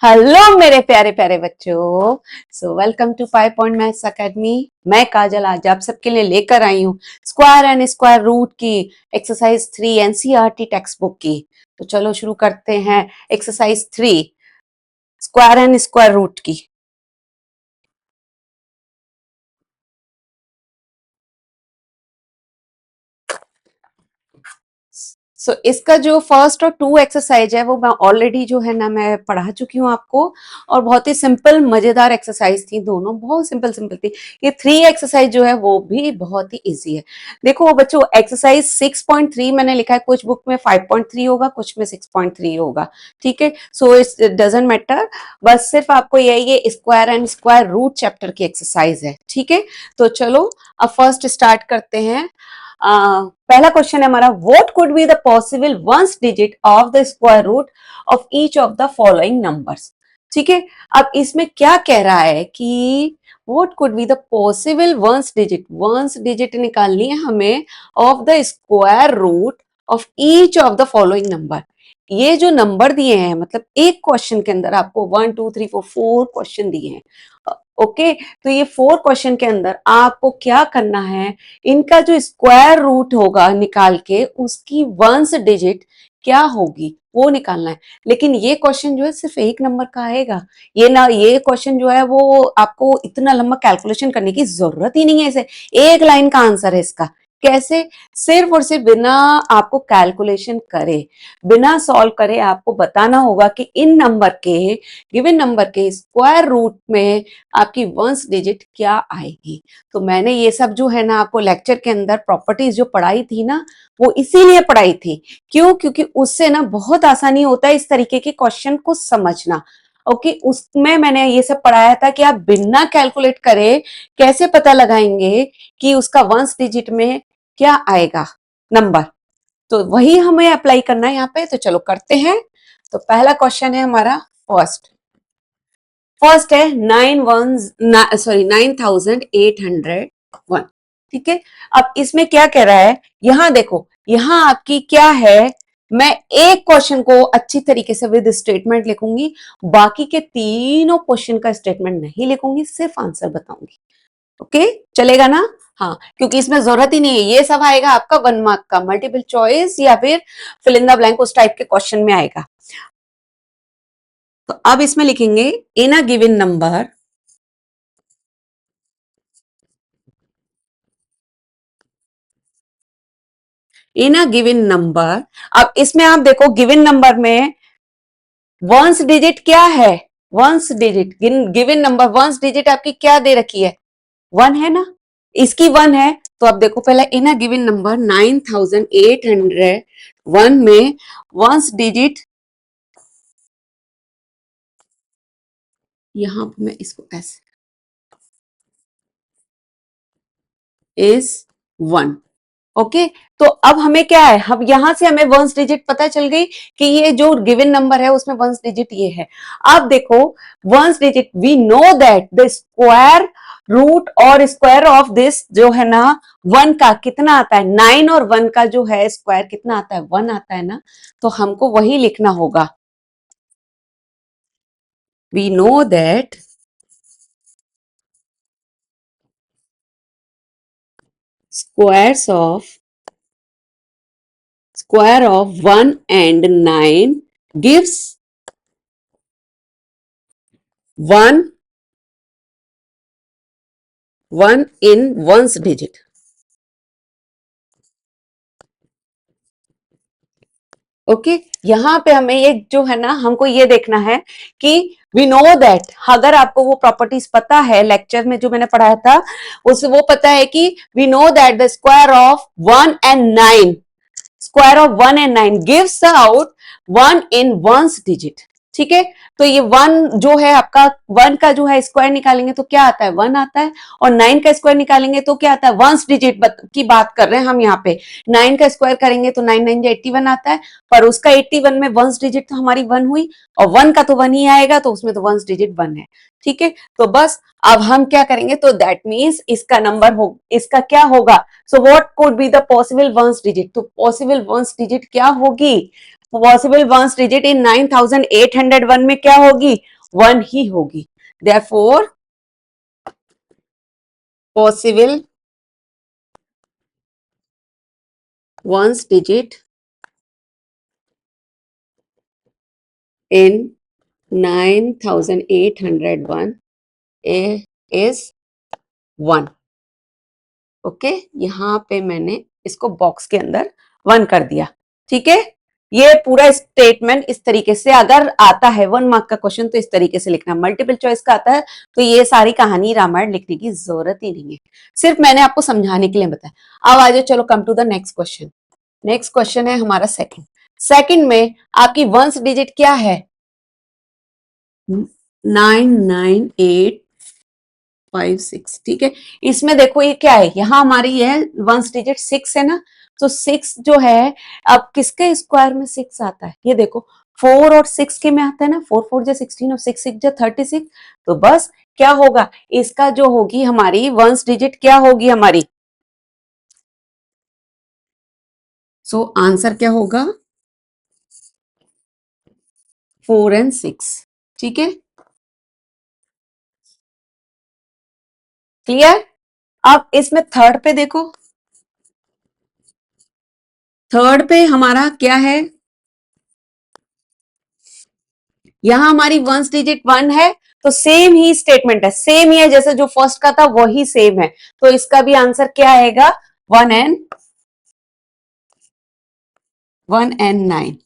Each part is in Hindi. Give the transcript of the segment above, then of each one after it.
हेलो मेरे प्यारे प्यारे बच्चों। Welcome to 5 point maths academy. मैं काजल आज आप सबके लिए लेकर आई हूँ स्क्वायर एंड स्क्वायर रूट की एक्सरसाइज 3 एनसीईआरटी टेक्स्ट बुक की। तो चलो शुरू करते हैं exercise 3 square and square root की। इसका जो फर्स्ट और 2 एक्सरसाइज है वो मैं ऑलरेडी जो है ना मैं पढ़ा चुकी हूँ आपको, और बहुत ही सिंपल मजेदार एक्सरसाइज थी, दोनों बहुत सिंपल सिंपल थी। ये 3 एक्सरसाइज जो है वो भी बहुत ही इजी है। देखो बच्चों, एक्सरसाइज 6.3 मैंने लिखा है, कुछ बुक में 5.3 होगा, कुछ में 6.3 होगा। ठीक है, सो इट डजेंट मैटर, बस सिर्फ आपको ये square and square root chapter की एक्सरसाइज है। ठीक है, तो चलो अब फर्स्ट स्टार्ट करते हैं। पहला क्वेश्चन है हमारा, what could be the possible ones digit of the square root of each of the following numbers. ठीक है, अब इसमें क्या कह रहा है कि what could be the possible ones digit निकालनी है हमें of the square root of each of the following number. ये जो नंबर दिए हैं, मतलब एक क्वेश्चन के अंदर आपको 1 2 3 4 4 क्वेश्चन दिए हैं। ओके, तो ये 4 क्वेश्चन के अंदर आपको क्या करना है, इनका जो स्क्वायर रूट होगा निकाल के उसकी वंस डिजिट क्या होगी वो निकालना है। लेकिन ये क्वेश्चन जो है सिर्फ एक नंबर का आएगा। ये क्वेश्चन जो है वो आपको इतना लंबा कैलकुलेशन करने की जरूरत ही नहीं है, इसे एक लाइन का आंसर है इसका। कैसे? सिर्फ और सिर्फ बिना आपको कैलकुलेशन करे, बिना सॉल्व करे आपको बताना होगा कि इन नंबर के, गिवन नंबर के स्क्वायर रूट में आपकी वंस डिजिट क्या आएगी। तो मैंने ये सब जो है ना आपको लेक्चर के अंदर प्रॉपर्टीज जो पढ़ाई थी ना, वो इसीलिए पढ़ाई थी। क्यों? क्योंकि उससे ना बहुत आसानी होता है इस तरीके के क्वेश्चन को समझना। ओके, उसमें मैंने ये सब पढ़ाया था कि आप बिना कैलकुलेट करे कैसे पता लगाएंगे कि उसका वंस डिजिट में क्या आएगा नंबर। तो वही हमें अप्लाई करना है यहाँ पे। तो चलो करते हैं। तो पहला क्वेश्चन है हमारा फर्स्ट है 9,801। ठीक है, अब इसमें क्या कह रहा है, यहां देखो, यहां आपकी क्या है, मैं एक क्वेश्चन को अच्छी तरीके से विद स्टेटमेंट लिखूंगी, बाकी के तीनों क्वेश्चन का स्टेटमेंट नहीं लिखूंगी, सिर्फ आंसर बताऊंगी। ओके, चलेगा ना? हाँ, क्योंकि इसमें जरूरत ही नहीं है, ये सब आएगा आपका 1 मार्क का मल्टीपल चॉइस या फिर फिल इन द ब्लैंक उस टाइप के क्वेश्चन में आएगा। तो अब इसमें लिखेंगे in a given number, in a given number. अब इसमें आप देखो गिवन नंबर में वंस डिजिट क्या है, ones digit given number ones digit आपकी क्या दे रखी है, 1 है ना, इसकी 1 है। तो अब देखो पहले इन अ गिवन नंबर 9,801 में वंस डिजिट, यहां पर मैं इसको ऐसे इज 1। ओके, तो अब हमें क्या है, अब यहां से हमें वंस डिजिट पता चल गई कि ये जो गिवन नंबर है उसमें वंस डिजिट ये है। अब देखो ones digit, we know that the square root और स्क्वायर ऑफ दिस जो है ना 1 का कितना आता है, 9 और 1 का जो है स्क्वायर कितना आता है, 1 आता है ना। तो हमको वही लिखना होगा, we know that squares of square of 1 and 9 gives 1 in one's digit. Okay, यहां पे हमें ये जो है ना हमको ये देखना है कि वी नो दैट, अगर आपको वो प्रॉपर्टीज पता है लेक्चर में जो मैंने पढ़ाया था उस वो पता है कि we know that the square of 1 and 9, square of 1 and 9 gives out 1 in one's digit। ठीक है, तो ये 1 जो है आपका 1 का जो है स्क्वायर निकालेंगे तो क्या आता है, 1 आता है, और 9 का स्क्वायर निकालेंगे तो क्या आता है, वंस डिजिट की बात कर रहे हैं हम यहाँ पे। 9 का स्क्वायर करेंगे तो 9 9 81 आता है, पर उसका 81 में वंस डिजिट तो हमारी 1 हुई, और 1 का तो 1 ही आएगा, तो उसमें तो वंस डिजिट 1 है। ठीक है, तो बस अब हम क्या करेंगे, तो दैट मीन्स इसका नंबर हो, इसका क्या होगा, so what could be the possible ones digit, तो पॉसिबल वंस डिजिट क्या होगी, पॉसिबल वंस डिजिट इन 9801 में क्या होगी? 1 ही होगी। Therefore possible ones digit in 9801 is 1। Okay, यहां पे मैंने इसको बॉक्स के अंदर 1 कर दिया। ठीक है, ये पूरा स्टेटमेंट इस तरीके से अगर आता है 1 मार्क का क्वेश्चन तो इस तरीके से लिखना। मल्टीपल चॉइस का आता है तो ये सारी कहानी रामायण लिखने की जरूरत ही नहीं है, सिर्फ मैंने आपको समझाने के लिए बताया। अब आ जाओ, चलो come to the next question. Next question है हमारा सेकंड। सेकंड में आपकी वंस डिजिट क्या है? 99856। ठीक है, इसमें देखो ये क्या है, यहां हमारी है वंस डिजिट 6 है ना, तो 6 जो है, अब किसके स्क्वायर में 6 आता है? ये देखो 4 और 6 के में आता है ना, 4 4 जा 16 और 6 6 जा 36। तो बस क्या होगा, इसका जो होगी हमारी वंस डिजिट क्या होगी हमारी? सो आंसर क्या होगा? 4 एंड 6। ठीक है, क्लियर? अब इसमें थर्ड पे देखो, थर्ड पे हमारा क्या है? यहां हमारी वंस डिजिट 1 है, तो सेम ही स्टेटमेंट है, सेम ही है जैसे जो फर्स्ट का था वही सेम है, तो इसका भी आंसर क्या आएगा? 1 and 9।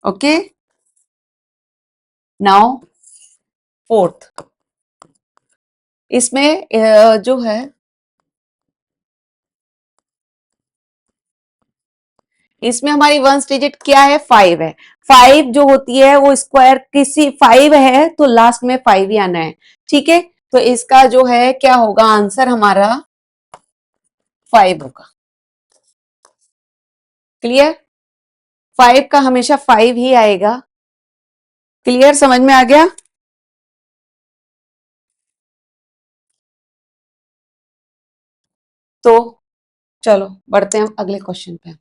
Okay, now fourth. इसमें जो है, इसमें हमारी वंस डिजिट क्या है? 5 है। 5 जो होती है वो स्क्वायर किसी 5 है तो लास्ट में 5 ही आना है। ठीक है, तो इसका जो है क्या होगा आंसर हमारा? 5 होगा। क्लियर? 5 का हमेशा 5 ही आएगा। क्लियर, समझ में आ गया? तो चलो बढ़ते हैं अगले क्वेश्चन पे।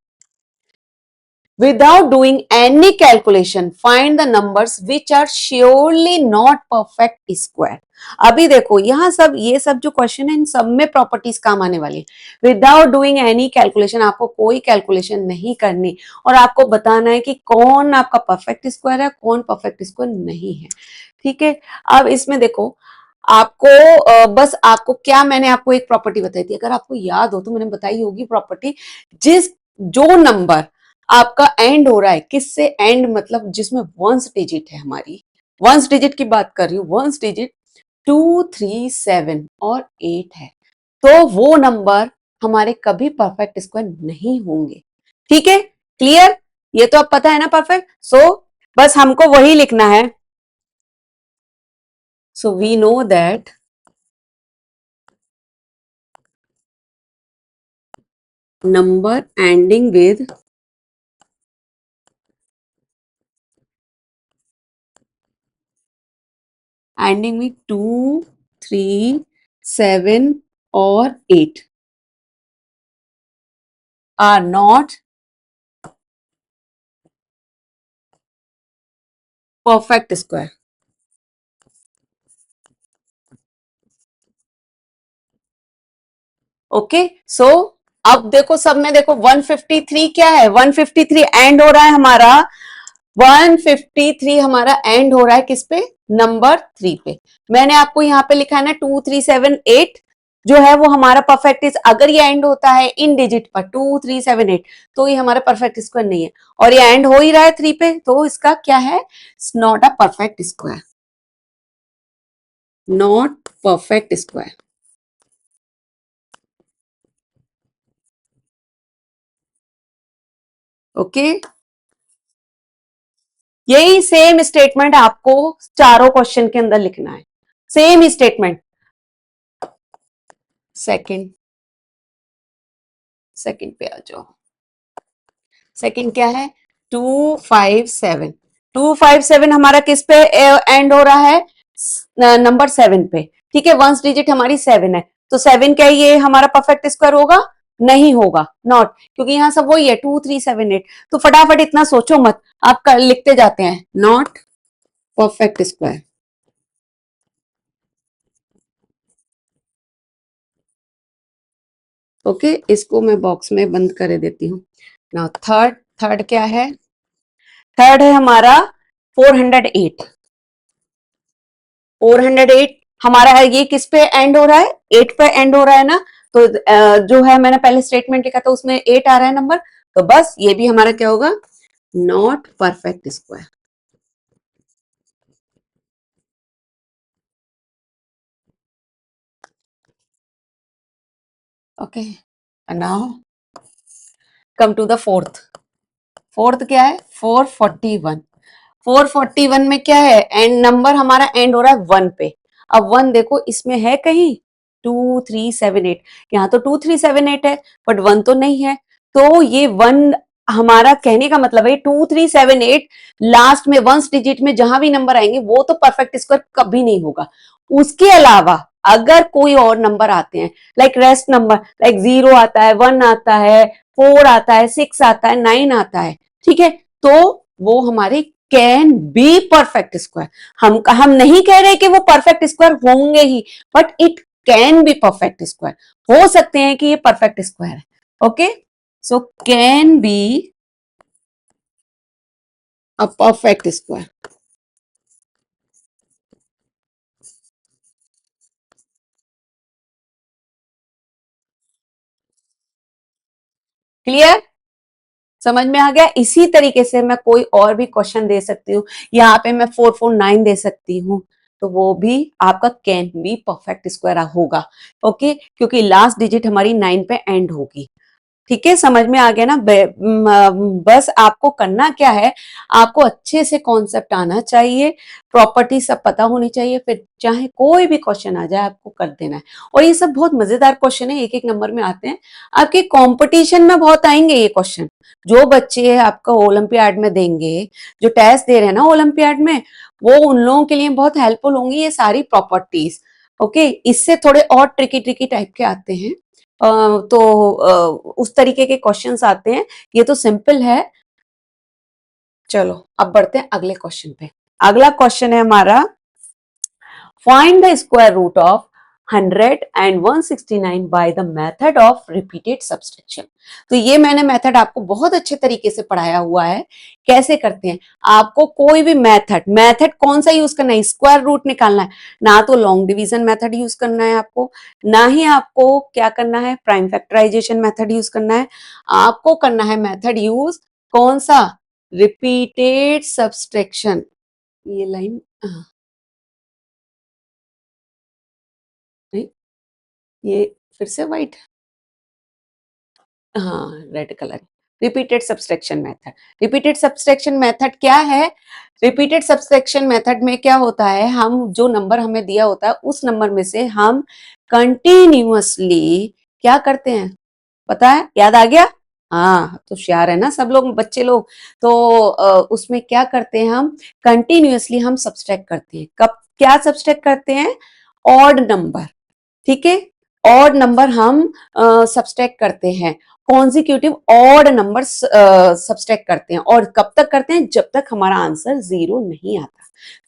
Without doing any calculation, find the numbers which are surely not perfect square। अभी देखो यहाँ सब ये सब जो क्वेश्चन है इन सब में प्रॉपर्टीज काम आने वाली है। विदाउट डूइंग एनी कैलकुलेशन, आपको कोई कैलकुलेशन नहीं करनी और आपको बताना है कि कौन आपका परफेक्ट स्क्वायर है, कौन परफेक्ट स्क्वायर नहीं है। ठीक है, अब इसमें देखो आपको बस आपको क्या, मैंने आपको एक प्रॉपर्टी बताई थी, अगर आपको याद हो तो मैंने बताई होगी प्रॉपर्टी, जिस जो नंबर आपका एंड हो रहा है, किससे एंड मतलब जिसमें वंस डिजिट है, हमारी वंस डिजिट की बात कर रही हूँ, वंस डिजिट 2 3 7 और 8 है, तो वो नंबर हमारे कभी परफेक्ट स्क्वायर नहीं होंगे। ठीक है, क्लियर? ये तो अब पता है ना परफेक्ट। सो बस हमको वही लिखना है। So we know that number ending with 2 3 7 और 8 are not perfect square। Okay, so अब देखो सब में देखो 153 क्या है? 153 एंड हो रहा है हमारा, 153 हमारा एंड हो रहा है किस पे? नंबर 3 पे। मैंने आपको यहाँ पे लिखा है ना 2 3 7 8 जो है वो हमारा परफेक्ट इज, अगर ये एंड होता है इन डिजिट पर 2 3 7 8 तो ये हमारा परफेक्ट स्क्वायर नहीं है, और ये एंड हो ही रहा है 3 पे, तो इसका क्या है? Not a perfect square, not perfect square. Okay, यही सेम स्टेटमेंट आपको चारों क्वेश्चन के अंदर लिखना है, सेम ही स्टेटमेंट। सेकंड, सेकंड पे आ जाओ। सेकंड क्या है? 257। 257 हमारा किस पे एंड हो रहा है? नंबर 7 पे। ठीक है, वंस डिजिट हमारी 7 है, तो 7 क्या ये हमारा परफेक्ट स्क्वायर होगा? नहीं होगा, नॉट, क्योंकि यहाँ सब वही है 2378। तो फटाफट इतना सोचो मत, आप लिखते जाते हैं नॉट परफेक्ट स्क्वायर। ओके, इसको मैं बॉक्स में बंद कर देती हूँ। नाउ थर्ड, थर्ड क्या है? थर्ड है हमारा 408। 408 हमारा है, ये किस पे एंड हो रहा है? 8 पे एंड हो रहा है ना, तो जो है मैंने पहले स्टेटमेंट लिखा था उसमें 8 आ रहा है नंबर, तो बस ये भी हमारा क्या होगा? Not perfect square. Okay, now come to the fourth. Fourth क्या है? 441। 441 में क्या है? एंड नंबर हमारा एंड हो रहा है 1 पे। अब 1 देखो इसमें है कहीं? 2378, यहाँ तो 2378 है, बट 1 तो नहीं है। तो ये 1, हमारा कहने का मतलब है 2378 लास्ट में वंस डिजिट में जहां भी नंबर आएंगे वो तो परफेक्ट स्क्वायर कभी नहीं होगा। उसके अलावा अगर कोई और नंबर आते हैं, लाइक रेस्ट नंबर, लाइक 0 आता है, 1 आता है, 4 आता है, 6 आता है, 9 आता है, ठीक है, तो वो हमारे कैन बी परफेक्ट स्क्वायर। हम नहीं कह रहे कि वो परफेक्ट स्क्वायर होंगे ही, but it can be perfect square, हो सकते हैं कि ये परफेक्ट स्क्वायर है। Okay, so can be a perfect square. Clear? समझ में आ गया? इसी तरीके से मैं कोई और भी क्वेश्चन दे सकती हूँ, यहाँ पे मैं 449 दे सकती हूँ, तो वो भी आपका कैन बी परफेक्ट स्क्वायर होगा। ओके, क्योंकि लास्ट डिजिट हमारी 9 पे एंड होगी। ठीक है, समझ में आ गया ना? बस आपको करना क्या है, आपको अच्छे से कॉन्सेप्ट आना चाहिए, प्रॉपर्टी सब पता होनी चाहिए, फिर चाहे कोई भी क्वेश्चन आ जाए आपको कर देना है। और ये सब बहुत मजेदार क्वेश्चन है, एक एक नंबर में आते हैं, आपके कंपटीशन में बहुत आएंगे ये क्वेश्चन। जो बच्चे आपको ओलंपियाड में देंगे, जो टेस्ट दे रहे हैं ना ओलंपियाड में, वो उन लोगों के लिए बहुत हेल्पफुल होंगी ये सारी प्रॉपर्टीज। ओके, इससे थोड़े और ट्रिकी ट्रिकी टाइप के आते हैं, तो उस तरीके के क्वेश्चंस आते हैं। ये तो सिंपल है। चलो अब बढ़ते हैं अगले क्वेश्चन पे। अगला क्वेश्चन है हमारा, find the square root of 100 and 169 by the method of repeated subtraction. तो ये मैंने मेथड आपको बहुत अच्छे तरीके से पढ़ाया हुआ है, कैसे करते हैं। आपको कोई भी मेथड, मेथड कौन सा यूज करना है? स्क्वायर रूट निकालना है ना, तो लॉन्ग डिवीजन मेथड यूज करना है आपको, ना ही आपको क्या करना है, प्राइम फैक्टराइजेशन मेथड यूज करना है। आपको करना है मेथड यूज कौन सा? Repeated subtraction. ये लाइन नहीं, ये फिर से व्हाइट, हाँ red colour. Repeated subtraction method. Repeated subtraction method क्या है? रिपीटेड सब्सट्रैक्शन मेथड में क्या होता है, हम जो नंबर हमें दिया होता है उस नंबर में से हम कंटिन्यूअसली क्या करते हैं? पता है? याद आ गया? हाँ, तो होशियार है ना सब लोग, बच्चे लोग। तो उसमें क्या करते हैं हम? कंटिन्यूअसली हम सब्सट्रैक्ट करते हैं। कब क्या सब्सट्रैक्ट करते हैं? ऑड नंबर, ठीक है, ऑड नंबर हम सब्सट्रैक्ट करते हैं, कॉन्जिक्यूटिव ऑड नंबर सब्सट्रैक्ट करते हैं। और कब तक करते हैं? जब तक हमारा आंसर 0 नहीं आता।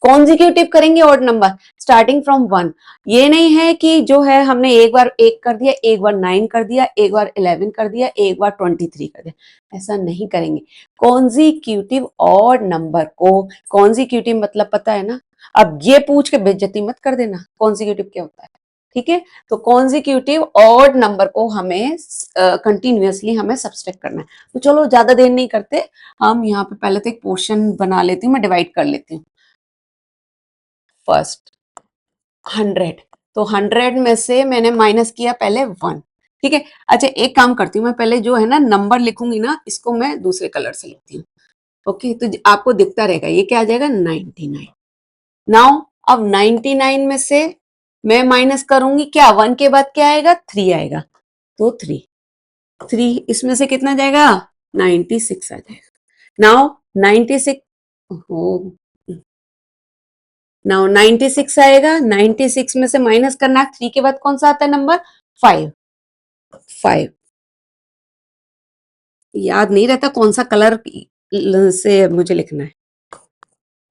कॉन्जिक्यूटिव करेंगे ऑड नंबर स्टार्टिंग फ्रॉम 1। ये नहीं है कि जो है हमने एक बार 1 कर दिया, एक बार 9 कर दिया, एक बार 11 कर दिया, एक बार 23 कर दिया, ऐसा नहीं करेंगे। कॉन्जिक्यूटिव ऑड नंबर को, कॉन्जिक्यूटिव मतलब पता है ना? अब ये पूछ के बेइज्जती मत कर देना कॉन्जिक्यूटिव क्या होता है, ठीक है? तो कॉन्जिक्यूटिव ऑड नंबर को हमें कंटिन्यूअसली हमें सब्सट्रैक्ट करना है। तो चलो ज्यादा देर नहीं करते, हम यहाँ पे पहले तो एक पोर्शन बना लेती हूँ, मैं डिवाइड कर लेती हूँ। फर्स्ट 100, तो 100 में से मैंने माइनस किया पहले 1, ठीक है। अच्छा एक काम करती हूँ, मैं पहले जो है ना नंबर लिखूंगी ना, इसको मैं दूसरे कलर से लिखती हूँ। ओके, तो आपको दिखता रहेगा ये क्या आ जाएगा, 99। नाउ अब 99 में से मैं माइनस करूंगी क्या, 1 के बाद क्या आएगा, 3 आएगा, तो 3, 3 इसमें से कितना जाएगा, 96 आ जाएगा। नाउ 96, हो, नाउ 96 आएगा, 96 में से माइनस करना, 3 के बाद कौन सा आता है नंबर, 5, 5, याद नहीं रहता कौन सा कलर से मुझे लिखना है।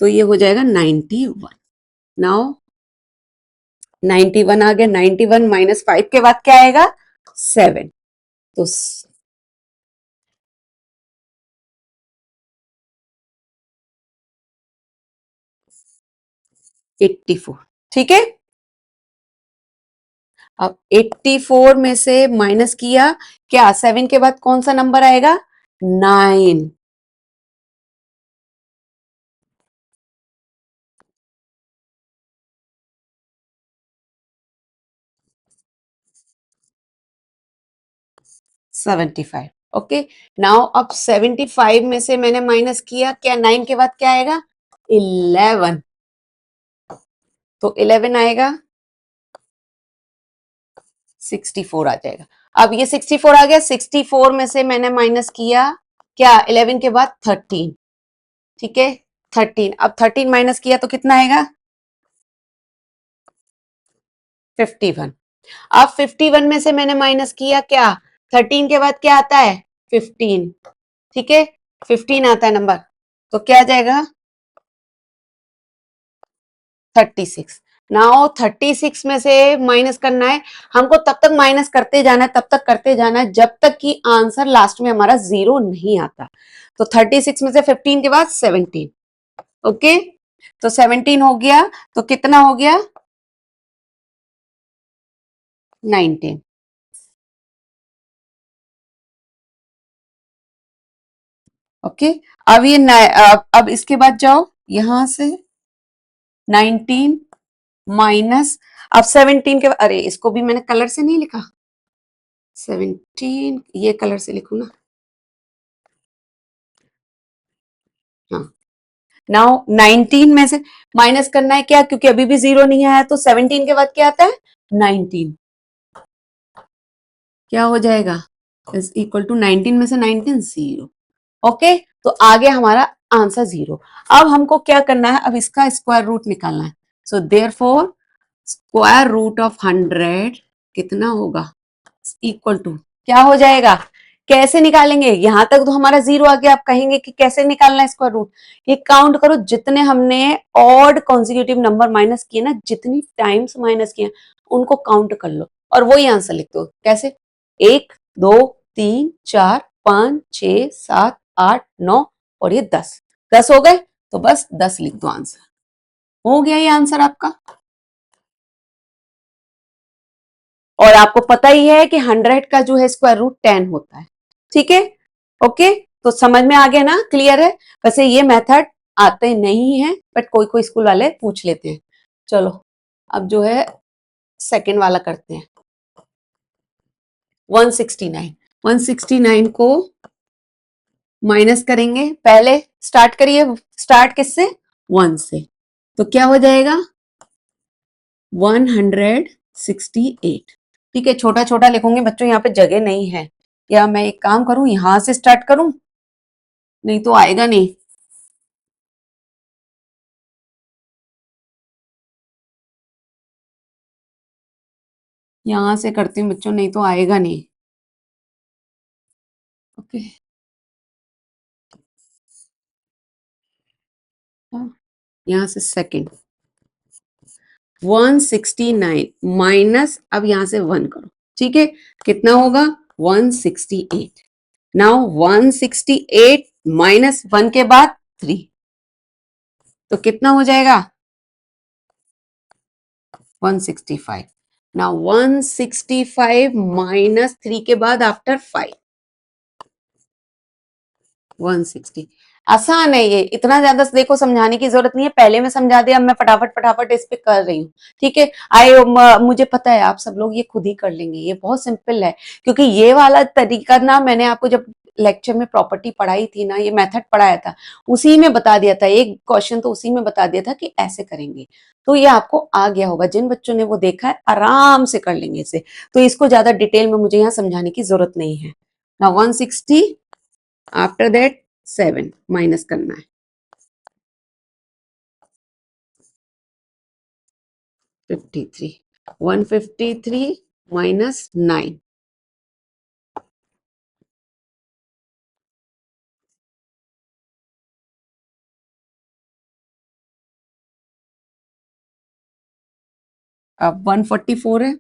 तो ये हो जाएगा 91। नाउ 91 आ गया, 91 माइनस 5 के बाद क्या आएगा? 7। तो 84। ठीक है, अब 84 में से माइनस किया, क्या 7 के बाद कौन सा नंबर आएगा? 9। 75। ओके, नाउ अब 75 में से मैंने माइनस किया, क्या 9 के बाद क्या आएगा? 11। तो 11 आएगा, 64 आ जाएगा। अब ये 64 आ गया, 64 में से मैंने माइनस किया, क्या 11 के बाद 13। ठीक है, 13। अब 13 माइनस किया तो कितना आएगा? 51। अब 51 में से मैंने माइनस किया, क्या 13 के बाद क्या आता है? 15। ठीक है, 15 आता है नंबर। तो क्या आ जाएगा? 36। नाउ 36 में से माइनस करना है हमको, तब तक माइनस करते जाना है, तब तक करते जाना है जब तक कि आंसर लास्ट में हमारा 0 नहीं आता। तो 36 में से 15 के बाद 17। ओके, तो 17 हो गया, तो कितना हो गया? 19। ओके, अब ये अब इसके बाद जाओ यहां से 19 माइनस, अब 17 के, अरे इसको भी मैंने कलर से नहीं लिखा, 17 ये कलर से लिखू ना। हाँ, नाउ 19 में से माइनस करना है, क्या क्योंकि अभी भी 0 नहीं आया, तो 17 के बाद क्या आता है? 19। क्या हो जाएगा? इज इक्वल टू 19 में से 19 0। ओके, तो आ गया हमारा आंसर 0। अब हमको क्या करना है? अब इसका स्क्वायर रूट निकालना है। So therefore square root of 100 कितना होगा? इक्वल टू क्या हो जाएगा? कैसे निकालेंगे? यहां तक तो हमारा 0 आ गया, आप कहेंगे कि कैसे निकालना है स्क्वायर रूट? ये काउंट करो, जितने हमने ऑड कॉन्जिक्यूटिव नंबर माइनस किए ना, जितनी टाइम्स माइनस किए उनको काउंट कर लो और वही आंसर लिख दो। कैसे? 1 2 3 4 5 6 7 8 9 और ये 10। 10 हो गए, तो बस 10 लिख दो, आंसर हो गया। ये आंसर आपका। और आपको पता ही है कि 100 का जो है स्क्वायर रूट 10 होता है। ठीक है, ओके, तो समझ में आ गया ना? क्लियर है? वैसे ये मेथड आते नहीं है, बट कोई कोई स्कूल वाले पूछ लेते हैं। चलो, अब जो है सेकंड वाला करते हैं। 169, 169 को माइनस करेंगे। पहले स्टार्ट करिए, स्टार्ट किससे? 1 से। तो क्या हो जाएगा? 168। ठीक है, छोटा छोटा लिखूंगी बच्चों, यहाँ पे जगह नहीं है। या मैं एक काम करूं, यहां से स्टार्ट करूं? नहीं तो आएगा नहीं। यहां से करती हूँ बच्चों, नहीं तो आएगा नहीं। ओके, यहां से सेकंड। 169 माइनस, अब यहां से 1 करो। ठीक है, कितना होगा? 168। नाउ 168 माइनस 1 के बाद 3, तो कितना हो जाएगा? 165। नाउ 165 माइनस 3 के बाद आफ्टर 5, 160। आसान है ये, इतना ज्यादा देखो समझाने की जरूरत नहीं है, पहले में समझा दिया, अब मैं फटाफट फटाफट इस पे कर रही हूँ। ठीक है, मुझे पता है आप सब लोग ये खुद ही कर लेंगे, ये बहुत सिंपल है। क्योंकि ये वाला तरीका ना, मैंने आपको जब लेक्चर में प्रॉपर्टी पढ़ाई थी ना, ये मेथड पढ़ाया था, उसी में बता दिया था, एक क्वेश्चन तो उसी में बता दिया था कि ऐसे करेंगे। तो ये आपको आ गया होगा, जिन बच्चों ने वो देखा है आराम से कर लेंगे इसे। तो इसको ज्यादा डिटेल में मुझे यहाँ समझाने की जरूरत नहीं है ना। 160 आफ्टर दैट 7 माइनस करना है। 53, 153 माइनस 9, अब 144 है,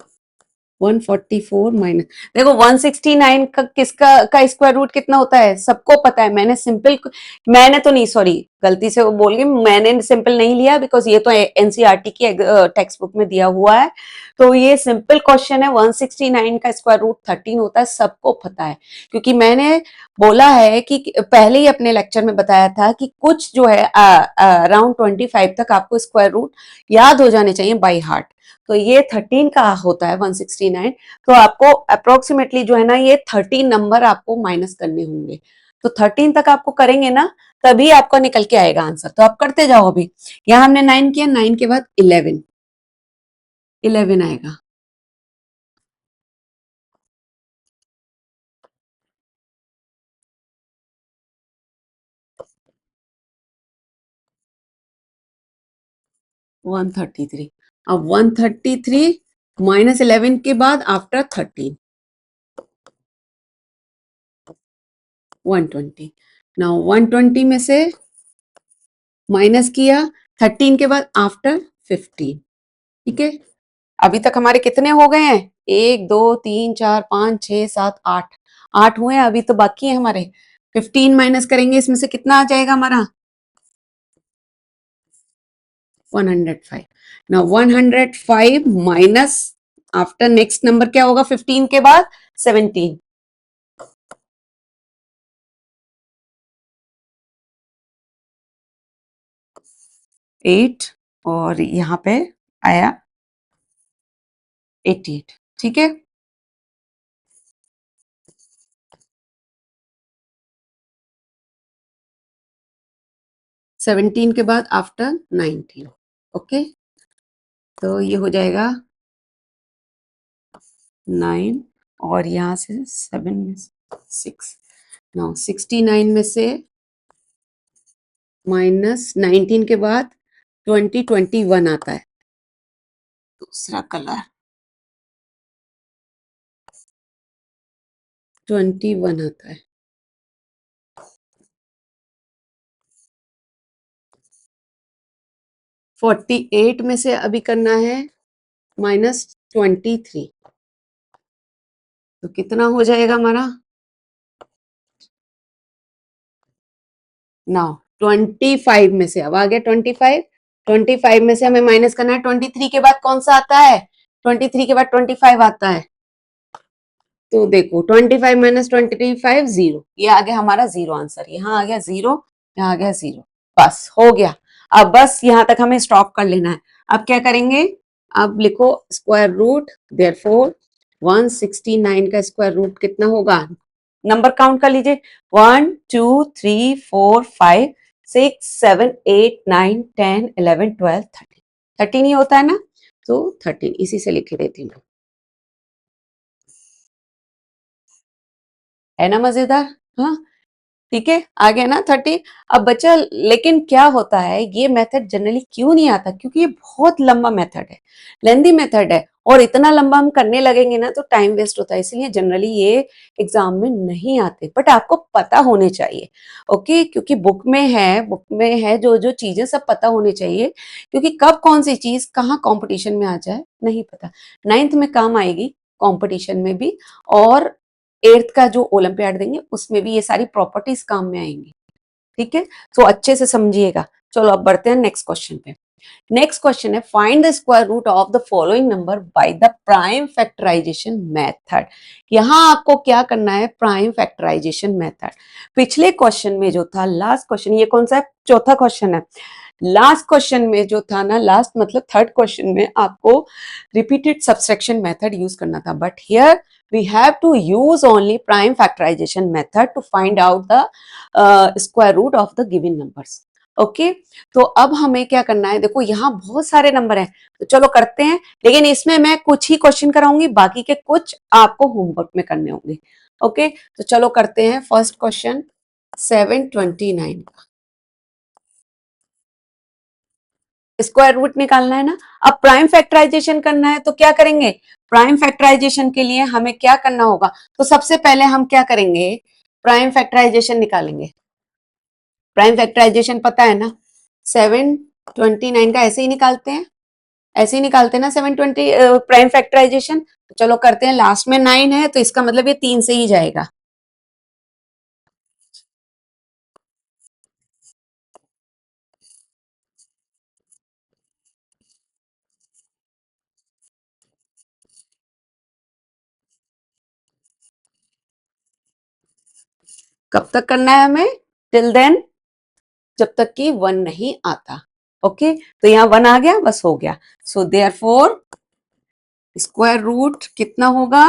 144 माइनस, देखो 169 का किसका का स्क्वायर रूट कितना होता है सबको पता है। मैंने तो नहीं, सॉरी गलती से वो बोल गई, मैंने सिंपल नहीं लिया बिकॉज ये तो एनसीईआरटी की टेक्स्ट बुक में दिया हुआ है। तो ये सिंपल क्वेश्चन है, 169 का स्क्वायर रूट 13 होता है, सबको पता है। क्योंकि मैंने बोला है कि पहले ही अपने लेक्चर में बताया था कि कुछ जो है अराउंड 25 तक आपको स्क्वायर रूट याद हो जाने चाहिए बाय हार्ट। तो ये 13 का होता है 169। तो आपको अप्रोक्सीमेटली जो है ना ये 13 नंबर आपको माइनस करने होंगे। तो 13 तक आपको करेंगे ना तभी आपको निकल के आएगा आंसर। तो आप करते जाओ। अभी यहां हमने 9 किया, 9 के बाद 11, 11 आएगा। One thirty three. अब 133 माइनस 11 के बाद आफ्टर 13 120। नाउ 120 में से माइनस किया 13 के बाद आफ्टर 15। ठीक है, अभी तक हमारे कितने हो गए हैं? 1 2 3 4 5 6 7 8, 8 हुए हैं। अभी तो बाकी है हमारे। 15 माइनस करेंगे, इसमें से कितना आ जाएगा हमारा? 105। ना 105 माइनस आफ्टर नेक्स्ट नंबर क्या होगा 15 के बाद? 17। 8 और यहाँ पे आया 88। ठीक है, 17 के बाद आफ्टर 19। ओके, तो ये हो जाएगा 9 और यहाँ से 7 में 6। नाउ 69 में से माइनस 19 के बाद 21 आता है। दूसरा कलर 21 आता है। 48 में से अभी करना है -23। तो कितना हो जाएगा हमारा? नाउ 25 में से अब आ गया 25। 25 में से हमें माइनस करना है 23 के बाद कौन सा आता है? 23 के बाद 25 आता है। तो देखो 25 माइनस 25 0, ये आ गया हमारा जीरो आंसर। यहाँ आ गया जीरो, यहाँ आ गया जीरो। बस हो गया। अब बस यहाँ तक हमें स्टॉप कर लेना है। अब क्या करेंगे? अब लिखो स्क्वायर रूट, देयरफॉर 169 का स्क्वायर रूट कितना होगा? नंबर काउंट कर लीजिए, 1 2 3 4 5 6 7 8 9 10 11 12 13। 13 ही होता है ना, तो 13 इसी से लिख देती हूँ। है ना मजेदार? हाँ, ठीक है, आ गया ना 30। अब बच्चा, लेकिन क्या होता है ये मेथड जनरली क्यों नहीं आता? क्योंकि ये बहुत लंबा मेथड है, लेंदी मेथड है, और इतना लंबा हम करने लगेंगे ना तो टाइम वेस्ट होता है। इसलिए जनरली ये एग्जाम में नहीं आते, बट आपको पता होने चाहिए। ओके, क्योंकि बुक में है जो जो चीजें सब पता होनी चाहिए। क्योंकि कब कौन सी चीज कहाँ कंपटीशन में आ जाए नहीं पता। 9th में काम आएगी कंपटीशन में भी, और 8th का जो ओलंपियाड देंगे उसमें भी ये सारी प्रॉपर्टीज काम में आएंगी। ठीक है, तो अच्छे से समझिएगा। चलो अब बढ़ते हैं नेक्स्ट क्वेश्चन पे। नेक्स्ट क्वेश्चन है, find the square root of the following number by the prime factorization method. यहां आपको क्या करना है? Prime factorization method. पिछले क्वेश्चन में जो था, लास्ट क्वेश्चन, ये कौन सा है? चौथा क्वेश्चन है। लास्ट क्वेश्चन में जो था ना, लास्ट मतलब थर्ड क्वेश्चन में आपको रिपीटेड सब्सट्रैक्शन मेथड यूज करना था, but here we have to use only prime factorization method to find out the square root of the given numbers. Okay, तो अब हमें क्या करना है? देखो यहाँ बहुत सारे नंबर हैं, तो चलो करते हैं, लेकिन इसमें मैं कुछ ही क्वेश्चन कराऊंगी, बाकी के कुछ आपको होमवर्क में करने होंगे। ओके, तो चलो करते हैं फर्स्ट क्वेश्चन 729 का स्क्वायर रूट निकालना है ना। अब प्राइम फैक्टराइजेशन करना है तो क्या करेंगे? प्राइम फैक्टराइजेशन के लिए हमें क्या करना होगा? तो सबसे पहले हम क्या करेंगे? प्राइम फैक्टराइजेशन निकालेंगे। प्राइम फैक्टराइजेशन पता है ना, 729 का ऐसे ही निकालते हैं, ऐसे ही निकालते हैं ना 720 प्राइम फैक्टराइजेशन। तो चलो करते हैं, लास्ट में 9 है तो इसका मतलब ये 3 से ही जाएगा। कब तक करना है हमें? टिल देन, जब तक कि 1 नहीं आता। ओके, तो यहाँ 1 आ गया, बस हो गया। सो देयरफॉर स्क्वायर रूट कितना होगा?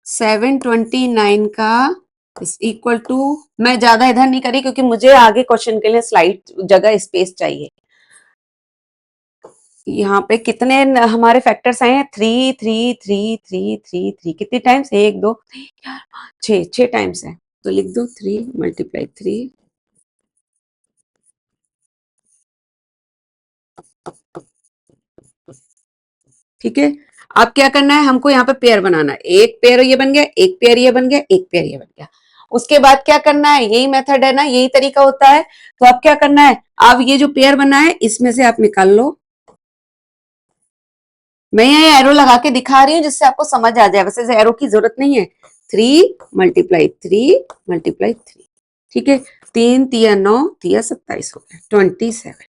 729 का इज इक्वल टू, मैं ज्यादा इधर नहीं करी क्योंकि मुझे आगे क्वेश्चन के लिए स्लाइड जगह स्पेस चाहिए। यहाँ पे कितने हमारे फैक्टर्स आए हैं? 3 3 3 3 3 3, कितने टाइम्स? 1 2 3 4 5 6, 6 टाइम्स है। तो लिख दो 3 मल्टीप्लाई 3। ठीक है, अब क्या करना है हमको? यहाँ पे पेयर बनाना है। एक पेयर ये बन गया, एक पेयर ये बन गया, एक पेयर ये बन गया। उसके बाद क्या करना है? यही मेथड है ना, यही तरीका होता है। तो अब क्या करना है? अब ये जो पेयर बना है इसमें से आप निकाल लो। मैं यहाँ एरो लगा के दिखा रही हूँ जिससे आपको समझ आ जाए, वैसे एरो की जरूरत नहीं है। 3 × 3 × 3। ठीक है, 3 × 3 = 9, 3 × 27 हो गया 27।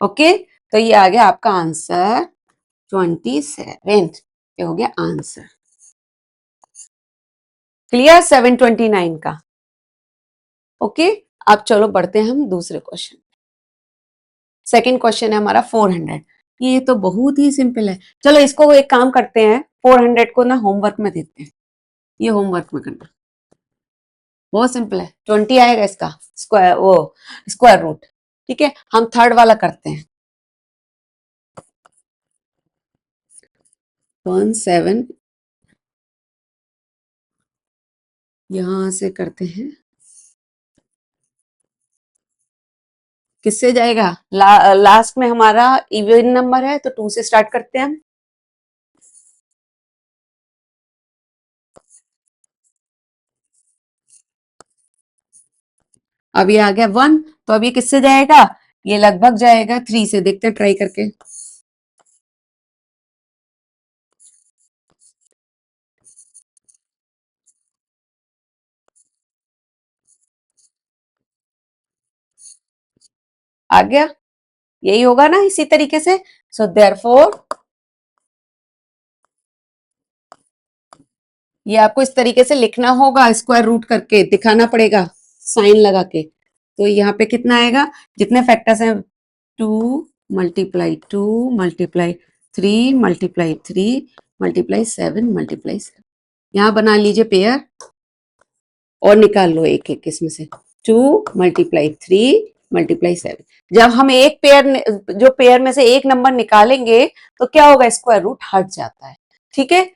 ओके, तो ये आ गया आपका आंसर 27। ये हो गया आंसर। क्लियर 729 का? ओके, अब चलो बढ़ते हैं हम दूसरे क्वेश्चन। सेकंड क्वेश्चन है हमारा 400। ये तो बहुत ही सिंपल है। चलो इसको एक काम करते हैं, 400 को ना होमवर्क में देते हैं। ये होमवर्क में करना, बहुत सिंपल है। 20 आएगा इसका स्क्वायर, वो स्क्वायर रूट। ठीक है, हम थर्ड वाला करते हैं। 17 यहां से करते हैं। किससे जाएगा? लास्ट में हमारा इवन नंबर है तो 2 से स्टार्ट करते हैं हम। अब ये आ गया 1, तो अब ये किससे जाएगा? ये लगभग जाएगा 3 से। देखते हैं ट्राई करके। आ गया, यही होगा ना इसी तरीके से। सो देयरफॉर ये आपको इस तरीके से लिखना होगा, स्क्वायर रूट करके दिखाना पड़ेगा साइन लगा के। तो यहाँ पे कितना आएगा? जितने फैक्टर्स हैं, 2 × 2 × 3 × 3 × 7 × 7। यहाँ बना लीजिए पेयर और निकाल लो एक एक इसमें से। 2 × 3 × 7। जब हम एक पेयर, जो पेयर में से एक नंबर निकालेंगे तो क्या होगा? स्क्वायर रूट हट जाता है। ठीक है,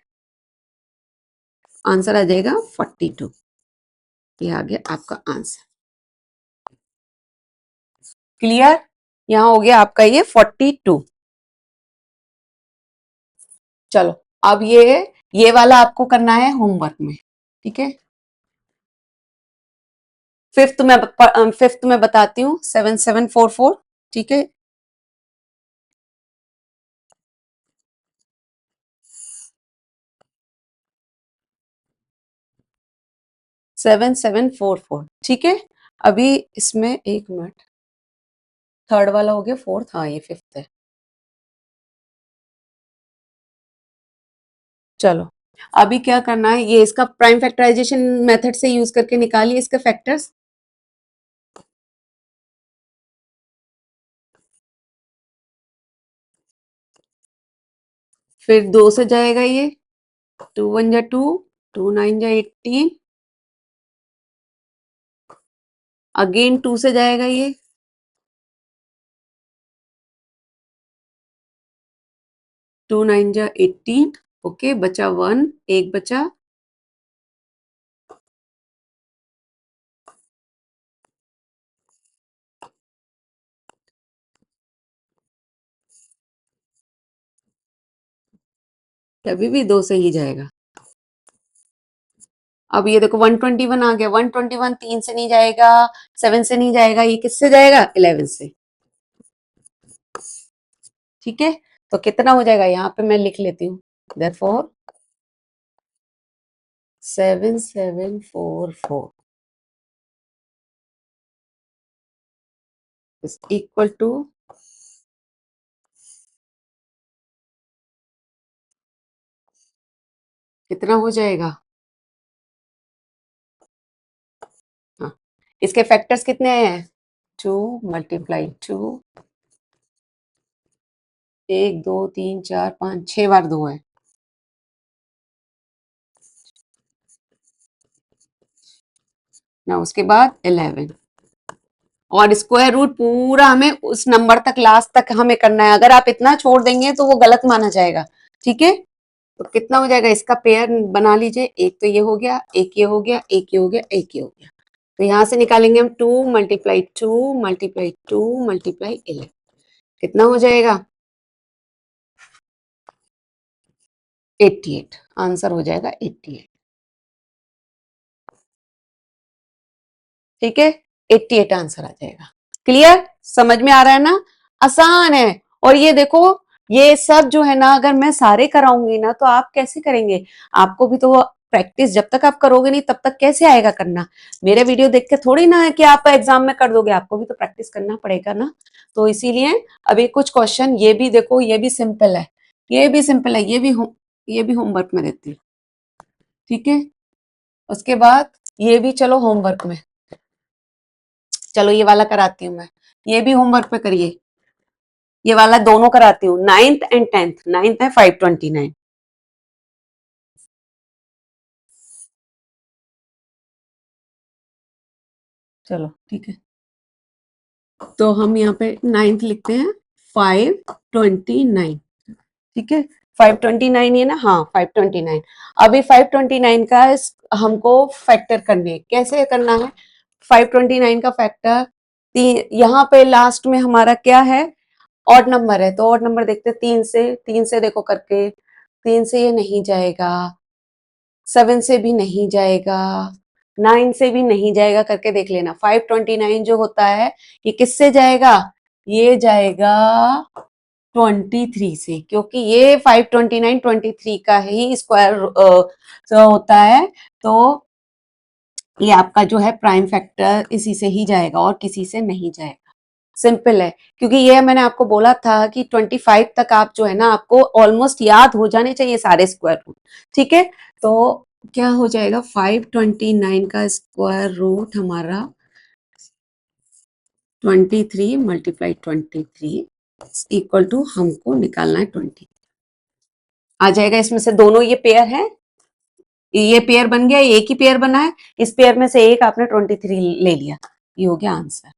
आंसर आ जाएगा 42। ये आ गया आपका आंसर। क्लियर? यहाँ हो गया आपका ये 42। चलो अब ये वाला आपको करना है होमवर्क में। ठीक है, फिफ्थ में बताती हूँ, 7744। ठीक है, 7744। ठीक है, अभी इसमें एक मिनट, थर्ड वाला हो गया फोर्थ, हाँ ये फिफ्थ है। चलो अभी क्या करना है? ये इसका प्राइम फैक्टराइजेशन मेथड से यूज करके निकालिए इसके फैक्टर्स। फिर 2 से जाएगा ये, 2 1 जा 2, 2 9 जा 18। अगेन 2 से जाएगा ये, 2 9 जा 18। ओके, बचा 1, एक बचा। अभी भी 2 से ही जाएगा। अब ये देखो 121 आ गया। 121 3 से नहीं जाएगा, 7 से नहीं जाएगा, ये किससे जाएगा? 11 से। ठीक है, तो कितना हो जाएगा, यहाँ पे मैं लिख लेती हूँ, देयरफॉर 7744 इज इक्वल टू, कितना हो जाएगा, हाँ, इसके फैक्टर्स कितने हैं, 2 मल्टीप्लाई 2, 1 2 3 4 5 6 बार 2 है, ना उसके बाद 11, और स्क्वायर रूट पूरा हमें उस नंबर तक, लास्ट तक हमें करना है। अगर आप इतना छोड़ देंगे तो वो गलत माना जाएगा, ठीक है। तो कितना हो जाएगा, इसका पेयर बना लीजिए, एक तो ये हो गया, एक ये हो गया, एक ये हो गया, एक ये हो गया। तो यहां से निकालेंगे हम 2 मल्टीप्लाई 2 मल्टीप्लाई 2 मल्टीप्लाई 11, कितना हो जाएगा, 88, आंसर हो जाएगा 88, ठीक है, 88 आंसर आ जाएगा। क्लियर, समझ में आ रहा है ना, आसान है। और ये देखो, ये सब जो है ना, अगर मैं सारे कराऊंगी ना तो आप कैसे करेंगे, आपको भी तो प्रैक्टिस जब तक आप करोगे नहीं तब तक कैसे आएगा करना। मेरे वीडियो देख के थोड़ी ना है कि आप एग्जाम में कर दोगे, आपको भी तो प्रैक्टिस करना पड़ेगा ना। तो इसीलिए अभी कुछ क्वेश्चन ये भी देखो, ये भी सिंपल है, ये भी सिंपल है, ये भी होमवर्क में देती हूँ, ठीक है। उसके बाद ये भी चलो होमवर्क में, चलो ये वाला कराती हूँ मैं, ये भी होमवर्क पे करिए, ये वाला दोनों कराती हूँ, 9th एंड 10th, 9th है 529, चलो ठीक है। तो हम यहाँ पे 9th लिखते हैं 529, ठीक है, 529 ये ना, हाँ 529। अभी 529 का हमको फैक्टर करने, कैसे करना है, 529 का फैक्टर, यहाँ पे लास्ट में हमारा क्या है, ऑड नंबर है, तो ऑड नंबर देखते हैं, 3 से देखो करके, 3 से ये नहीं जाएगा, 7 से भी नहीं जाएगा, 9 से भी नहीं जाएगा, करके देख लेना। 529 जो होता है ये किससे जाएगा, ये जाएगा 23 से, क्योंकि ये 529 23 का ही स्क्वायर होता है, तो ये आपका जो है प्राइम फैक्टर इसी से ही जाएगा और किसी से नहीं जाएगा। सिंपल है, क्योंकि ये मैंने आपको बोला था कि 25 तक आप जो है ना, आपको ऑलमोस्ट याद हो जाने चाहिए सारे स्क्वायर रूट, ठीक है। तो क्या हो जाएगा, 529 का स्क्वायर रूट हमारा 23 मल्टीप्लाई 23 इक्वल टू, हमको निकालना है 20, आ जाएगा। इसमें से दोनों ये पेयर है, ये पेयर बन गया, एक ही पेयर बना है, इस पेयर में से एक आपने 23 ले लिया, ये हो गया आंसर।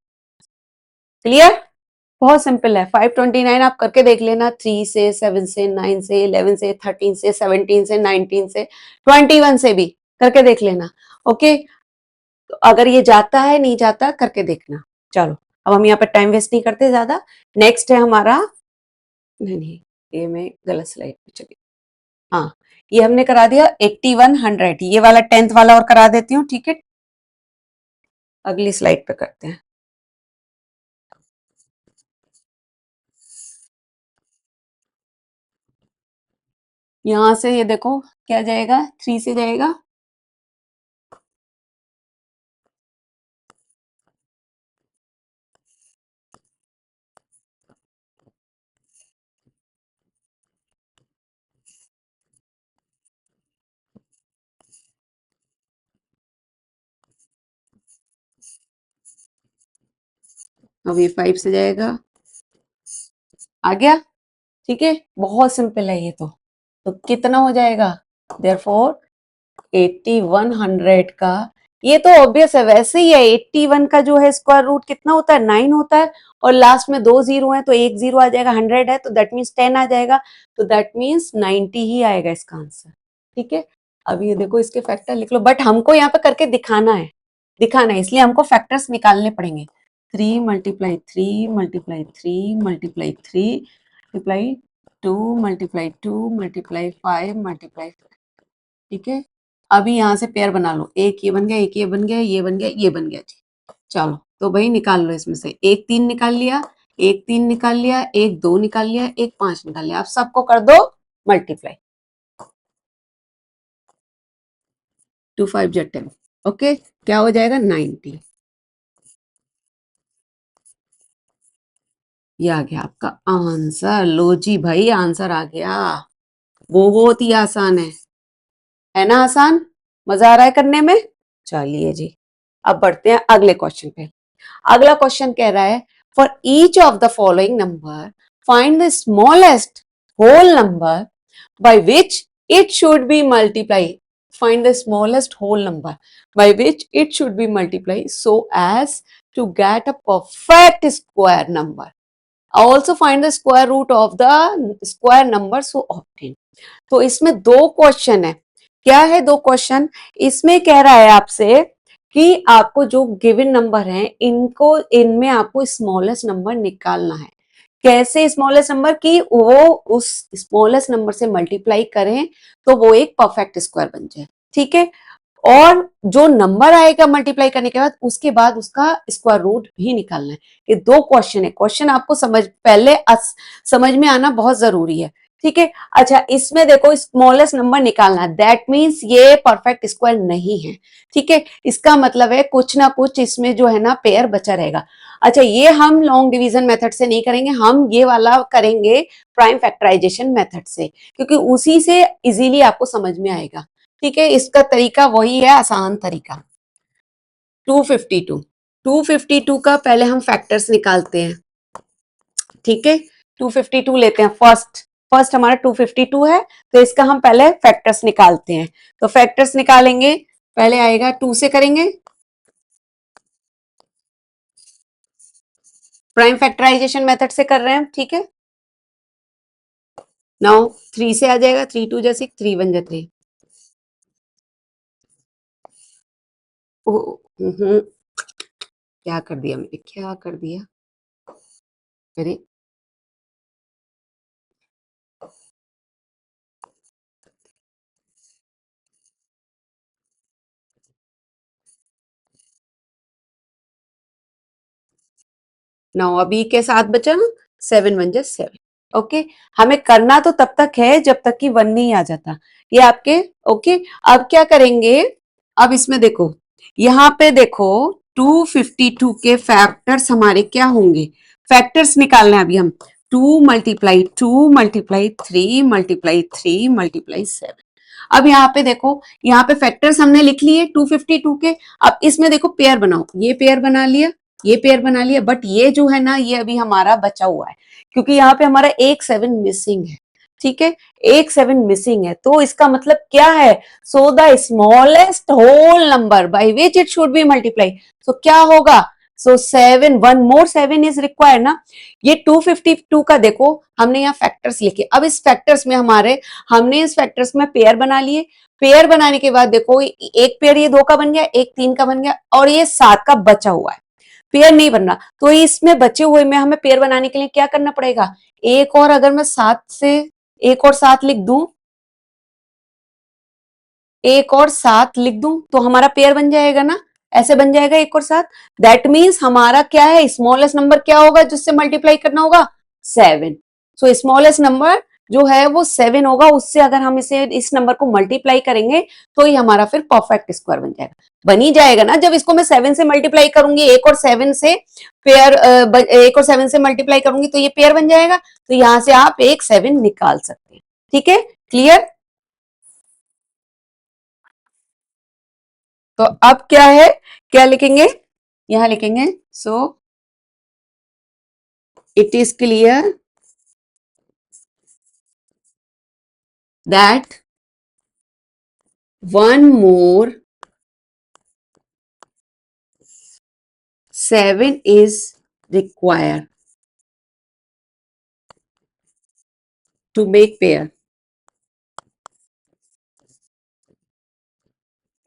क्लियर, बहुत सिंपल है। 529 आप करके देख लेना, 3 से 7 से 9 से 11 से 13 से 17 से 19 से 21 से भी करके देख लेना, ओके। तो अगर ये जाता है नहीं जाता करके देखना। चलो अब हम यहाँ पर टाइम वेस्ट नहीं करते ज्यादा, नेक्स्ट है हमारा, नहीं नहीं ये मैं गलत स्लाइड पे चली, हाँ ये हमने करा दिया 8100, ये वाला 10th वाला और करा देती हूँ, ठीक है, अगली स्लाइड पे करते हैं। यहां से ये देखो क्या जाएगा, 3 से जाएगा, अब ये 5 से जाएगा, आ गया, ठीक है, बहुत सिंपल है ये तो कितना हो जाएगा, देयरफॉर 8100 का, ये तो ऑब्वियस है, वैसे ही है, 81 का जो है स्क्वायर रूट कितना होता है, 9 होता है, और लास्ट में 2 जीरो है तो एक जीरो आ जाएगा, 100 है तो दैट मीन्स 10 आ जाएगा, तो दैट मीन्स 90 ही आएगा इसका आंसर, ठीक है। अब ये देखो इसके फैक्टर लिख लो, बट हमको यहाँ पे करके दिखाना है, इसलिए हमको फैक्टर्स निकालने पड़ेंगे। 3 multiply 3 multiply 3 multiply 3 multiply 2 multiply 2 multiply 5 multiply, ठीक है। अभी यहाँ से पेयर बना लो, एक ये बन गया, एक ये बन गया, ये बन गया, ये बन गया जी। चलो तो भाई निकाल लो, इसमें से एक 3 निकाल लिया, एक 3 निकाल लिया, एक 2 निकाल लिया, एक 5 निकाल लिया। आप सबको कर दो मल्टीप्लाई। 2 5 जा 10। ओके, क्या हो जाएगा 90। ये आ गया आपका आंसर। लो जी भाई, आंसर आ गया। बहुत ही आसान है ना? आसान, मजा आ रहा है करने में। चलिए जी, अब बढ़ते हैं अगले क्वेश्चन पे। अगला क्वेश्चन कह रहा है, for each of the following number find the smallest whole number by which it should be multiplied. Find the smallest whole number by which it should be multiplied so as to get a perfect square number. Also find the square root of the square number so obtained. तो इसमें दो क्वेश्चन है। क्या है दो क्वेश्चन? इसमें कह रहा है आपसे कि आपको जो गिवन नंबर है इनको, इनमें आपको स्मॉलेस्ट नंबर निकालना है। कैसे स्मॉलेस्ट नंबर? की वो उस स्मॉलेस्ट नंबर से मल्टीप्लाई करें तो वो एक परफेक्ट स्क्वायर बन जाए। ठीक है, और जो नंबर आएगा मल्टीप्लाई करने के बाद उसके बाद उसका स्क्वायर रूट भी निकालना है। ये दो क्वेश्चन है। क्वेश्चन आपको समझ में आना बहुत जरूरी है। ठीक है, अच्छा इसमें देखो स्मॉलेस्ट नंबर निकालना है, दैट मीन्स ये परफेक्ट स्क्वायर नहीं है। ठीक है, इसका मतलब है कुछ ना कुछ इसमें जो है ना पेयर बचा रहेगा। अच्छा, ये हम लॉन्ग डिवीजन मेथड से नहीं करेंगे, हम ये वाला करेंगे प्राइम फैक्टराइजेशन मेथड से, क्योंकि उसी से इजीली आपको समझ में आएगा। ठीक है, इसका तरीका वही है, आसान तरीका। 252, 252 का पहले हम फैक्टर्स निकालते हैं। ठीक है, 252 लेते हैं। फर्स्ट फर्स्ट हमारा 252 है, तो इसका हम पहले फैक्टर्स निकालते हैं। तो फैक्टर्स निकालेंगे, पहले आएगा 2 से करेंगे, प्राइम फैक्टराइजेशन मेथड से कर रहे हैं। ठीक है, नाउ 3 से आ जाएगा, 3 2 जा 6, 3 1 जा 3। क्या कर दिया मैंने, क्या कर दिया? अरे, नाउ अभी के साथ बचा 7 1 जा 7। ओके, हमें करना तो तब तक है जब तक कि 1 नहीं आ जाता। ये आपके ओके। अब क्या करेंगे? अब इसमें देखो, यहाँ पे देखो 252 के फैक्टर्स हमारे क्या होंगे? फैक्टर्स निकालने हैं अभी हम। 2 मल्टीप्लाई 2 मल्टीप्लाई 3 मल्टीप्लाई 3 मल्टीप्लाई 7। अब यहाँ पे देखो, यहाँ पे फैक्टर्स हमने लिख लिए 252 के। अब इसमें देखो पेयर बनाओ, ये पेयर बना लिया, ये पेयर बना लिया, बट ये जो है ना ये अभी हमारा बचा हुआ है, क्योंकि यहाँ पे हमारा एक 7 मिसिंग है। ठीक है, एक 7 मिसिंग है, तो इसका मतलब क्या है? So the smallest whole number by which it should be multiply. So क्या होगा? सो 7, 1 मोर 7 इज रिक्वायर्ड ना। ये 252 का देखो हमने यहाँ फैक्टर्स लिखे। अब इस फैक्टर्स में हमारे, हमने इस फैक्टर्स में पेयर बना लिए। पेयर बनाने के बाद देखो एक पेयर ये 2 का बन गया, एक 3 का बन गया, और ये 7 का बचा हुआ है। पेयर नहीं बन रहा, तो इसमें बचे हुए में हमें पेयर बनाने के लिए क्या करना पड़ेगा? एक और, अगर मैं 7 से एक और 7 लिख दूं, एक और 7 लिख दूं तो हमारा पेयर बन जाएगा ना। ऐसे बन जाएगा एक और 7। दैट मीन्स हमारा क्या है? स्मॉलेस्ट नंबर क्या होगा जिससे मल्टीप्लाई करना होगा? 7। सो स्मॉलेस्ट नंबर जो है वो 7 होगा, उससे अगर हम इसे इस नंबर को मल्टीप्लाई करेंगे तो ये हमारा फिर परफेक्ट स्क्वायर बन जाएगा। बन ही जाएगा ना, जब इसको मैं 7 से मल्टीप्लाई करूंगी, एक और 7 से पेयर, एक और 7 से मल्टीप्लाई करूंगी तो ये पेयर बन जाएगा। तो यहां से आप एक 7 निकाल सकते हैं। ठीक है, क्लियर? तो अब क्या है, क्या लिखेंगे? यहां लिखेंगे, so it is clear that one more 7 is required to make pair.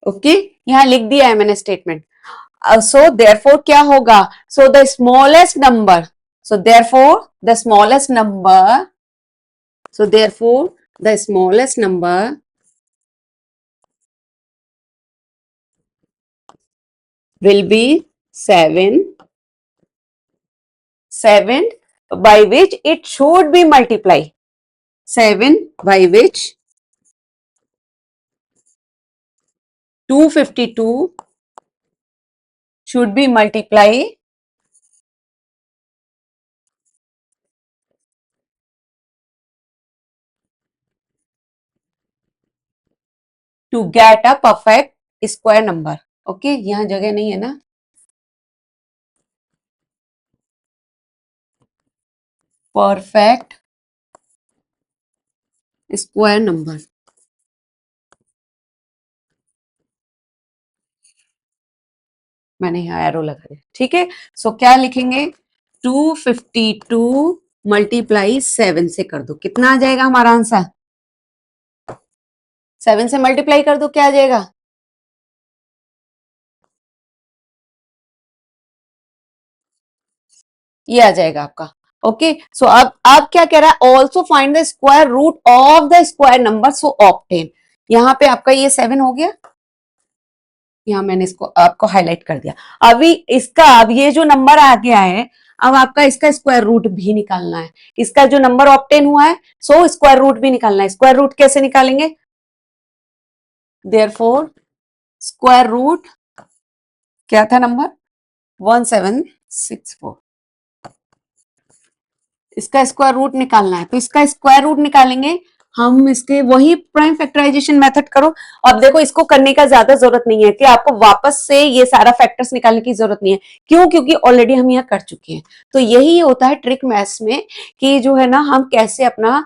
Okay, यहां लिख दिया है मैंने स्टेटमेंट। सो देयरफॉर क्या होगा? सो the smallest number, so therefore the smallest number, so therefore the smallest number will be 7 7 by which it should be multiply. 7 by which 252 should be multiply to get a perfect square number. Okay, यहां जगह नहीं है ना, परफेक्ट स्क्वायर नंबर। मैंने यहाँ एरो लगा दिया, ठीक है। सो क्या लिखेंगे, 252 मल्टीप्लाई 7 से कर दो, कितना आ जाएगा हमारा आंसर, 7 से मल्टीप्लाई कर दो, क्या आ जाएगा, ये आ जाएगा आपका। ओके, सो अब क्या कह रहा है, also find the square root of the square number so obtain. यहाँ पे आपका ये 7 हो गया, यहाँ मैंने इसको आपको हाईलाइट कर दिया। अभी इसका, अब ये जो नंबर आ गया है, अब आपका इसका स्क्वायर रूट भी निकालना है। इसका जो नंबर ऑब्टेन हुआ है, सो स्क्वायर रूट भी निकालना है। स्क्वायर रूट कैसे निकालेंगे, देयरफॉर स्क्वायर रूट क्या था नंबर, 1764, इसका स्क्वायर रूट निकालना है। तो इसका स्क्वायर रूट निकालेंगे हम, इसके वही प्राइम फैक्टराइजेशन मेथड करो। अब देखो, इसको करने का ज्यादा जरूरत नहीं है कि आपको वापस से ये सारा फैक्टर्स निकालने की जरूरत नहीं है, क्यों, क्योंकि ऑलरेडी हम यहाँ कर चुके हैं। तो यही होता है ट्रिक मैथ्स में कि जो है ना, हम कैसे अपना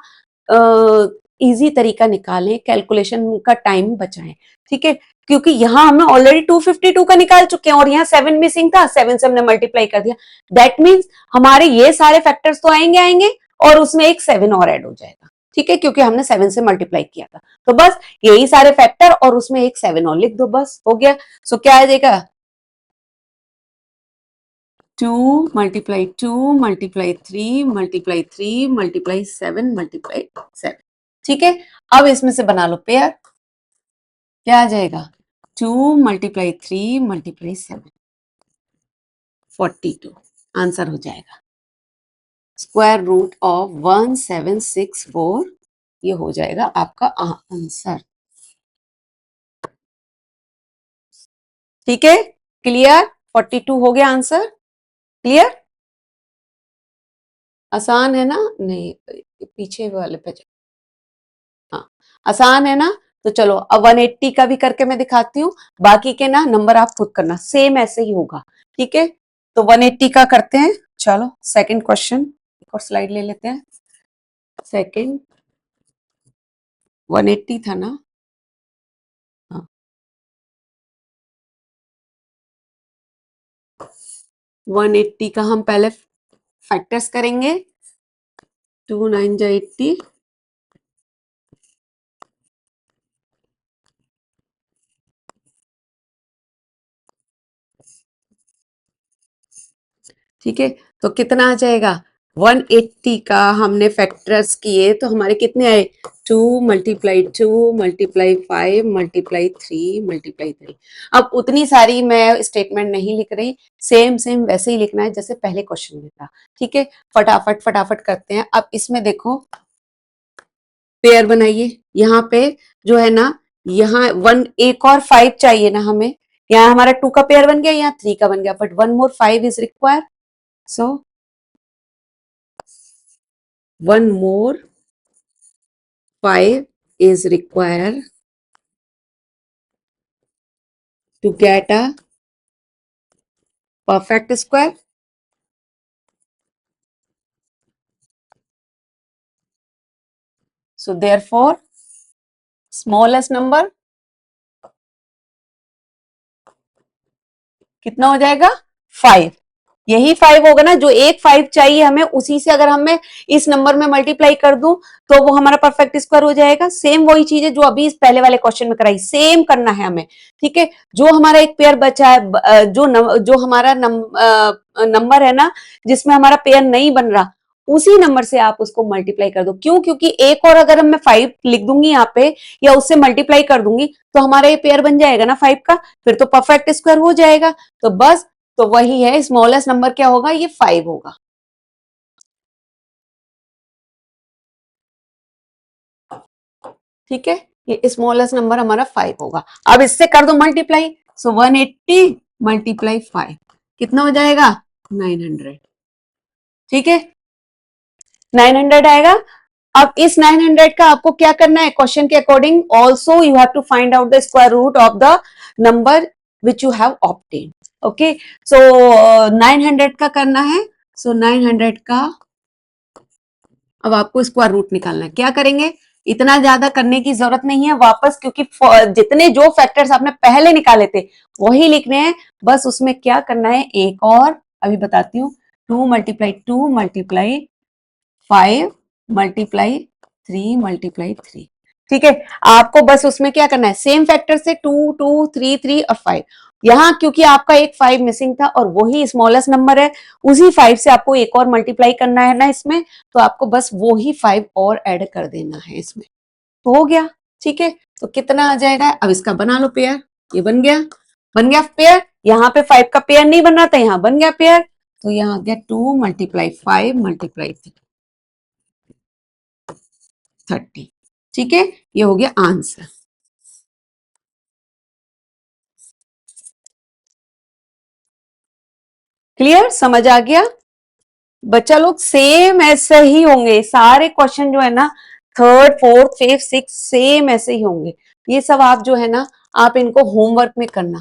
इजी तरीका निकालें, कैलकुलेशन का टाइम बचाएं, ठीक है। क्योंकि यहाँ हमने ऑलरेडी 252 का निकाल चुके हैं और यहाँ 7 मिसिंग था, 7 से हमने मल्टीप्लाई कर दिया। दैट मीन्स हमारे ये सारे फैक्टर्स तो आएंगे आएंगे और उसमें एक 7 और ऐड हो जाएगा, ठीक है, क्योंकि हमने 7 से मल्टीप्लाई किया था। तो बस यही सारे फैक्टर और उसमें एक 7 और लिख दो, बस हो गया। सो क्या आ जाएगा, 2 multiply 2 multiply 3 multiply 3 multiply 7 multiply 7, ठीक है। अब इसमें से बना लो पेयर, क्या आ जाएगा, 2 मल्टीप्लाई 3 मल्टीप्लाई 7, 42 आंसर हो जाएगा। स्क्वायर रूट ऑफ 1764, ये हो जाएगा आपका आंसर, ठीक है। क्लियर, 42 हो गया आंसर, क्लियर, आसान है ना, नहीं पीछे वाले पे, हाँ आसान है ना। तो चलो अब 180 का भी करके मैं दिखाती हूँ, बाकी के ना नंबर आप खुद करना, सेम ऐसे ही होगा, ठीक है। तो 180 का करते हैं, चलो सेकंड क्वेश्चन, एक और स्लाइड ले लेते हैं। सेकंड 180 था ना, हाँ 180 का हम पहले फैक्टर्स करेंगे, 2 9 जा 80, ठीक है। तो कितना आ जाएगा, 180 का हमने फैक्टर्स किए तो हमारे कितने आए, 2 मल्टीप्लाई 2 मल्टीप्लाई 5 मल्टीप्लाई 3 मल्टीप्लाई 3। अब उतनी सारी मैं स्टेटमेंट नहीं लिख रही, सेम सेम वैसे ही लिखना है जैसे पहले क्वेश्चन में था, ठीक है। फटाफट फटाफट करते हैं। अब इसमें देखो, पेयर बनाइए, यहाँ पे जो है ना, यहाँ 1 एक और 5 चाहिए ना हमें, यहाँ हमारा 2 का पेयर बन गया, यहाँ 3 का बन गया, but 1 more 5 is require, so 1 more 5 is required to get a perfect square. So therefore smallest number कितना हो जाएगा, 5। यही 5 होगा ना, जो एक 5 चाहिए हमें, उसी से अगर हमें इस नंबर में मल्टीप्लाई कर दूं तो वो हमारा परफेक्ट स्क्वायर हो जाएगा। सेम वही चीज है जो अभी इस पहले वाले क्वेश्चन में कराई, सेम करना है हमें, ठीक है। जो हमारा एक पेयर बचा है, जो हमारा नंबर है ना, जिसमें हमारा पेयर नहीं बन रहा, उसी नंबर से आप उसको मल्टीप्लाई कर दो। क्यों, क्योंकि एक और अगर मैं 5 लिख दूंगी यहाँ पे या उससे मल्टीप्लाई कर दूंगी तो हमारा ये पेयर बन जाएगा ना 5 का, फिर तो परफेक्ट स्क्वायर हो जाएगा। तो बस, तो वही है, स्मॉलेस्ट नंबर क्या होगा, ये 5 होगा। ठीक है, ये स्मॉलेस्ट नंबर हमारा 5 होगा। अब इससे कर दो मल्टीप्लाई, सो 180 मल्टीप्लाई 5 कितना हो जाएगा 900। ठीक है, 900 आएगा। अब इस 900 का आपको क्या करना है, क्वेश्चन के according also you have to find out the square root of the number which you have obtain. Okay, so 900 का करना है, सो 900 का अब आपको स्क्वायर रूट निकालना है। क्या करेंगे, इतना ज्यादा करने की जरूरत नहीं है वापस, क्योंकि जितने जो फैक्टर्स आपने पहले निकाले थे वही लिखने हैं, बस उसमें क्या करना है एक और अभी बताती हूँ, 2 मल्टीप्लाई 2 मल्टीप्लाई 5 मल्टीप्लाई 3 मल्टीप्लाई 3। ठीक है, आपको बस उसमें क्या करना है, सेम फैक्टर से 2 2 3 3 और 5। यहां क्योंकि आपका एक 5 मिसिंग था और वही स्मॉलेस्ट नंबर है, उसी 5 से आपको एक और मल्टीप्लाई करना है ना इसमें, तो आपको बस वो ही 5 और ऐड कर देना है इसमें, तो हो गया। ठीक है, तो कितना आ जाएगा, अब इसका बना लो पेयर, ये बन गया, बन गया पेयर। यहाँ पे 5 का पेयर नहीं बन रहा था, यहाँ बन गया पेयर, तो यहाँ आ गया 2 मल्टीप्लाई 5 मल्टीप्लाई 30। ठीक है, ये हो गया आंसर। क्लियर, समझ आ गया बच्चा लोग? सेम ऐसे ही होंगे सारे क्वेश्चन जो है ना, third fourth fifth six same ऐसे ही होंगे। ये सब आप जो है ना, आप इनको होमवर्क में करना।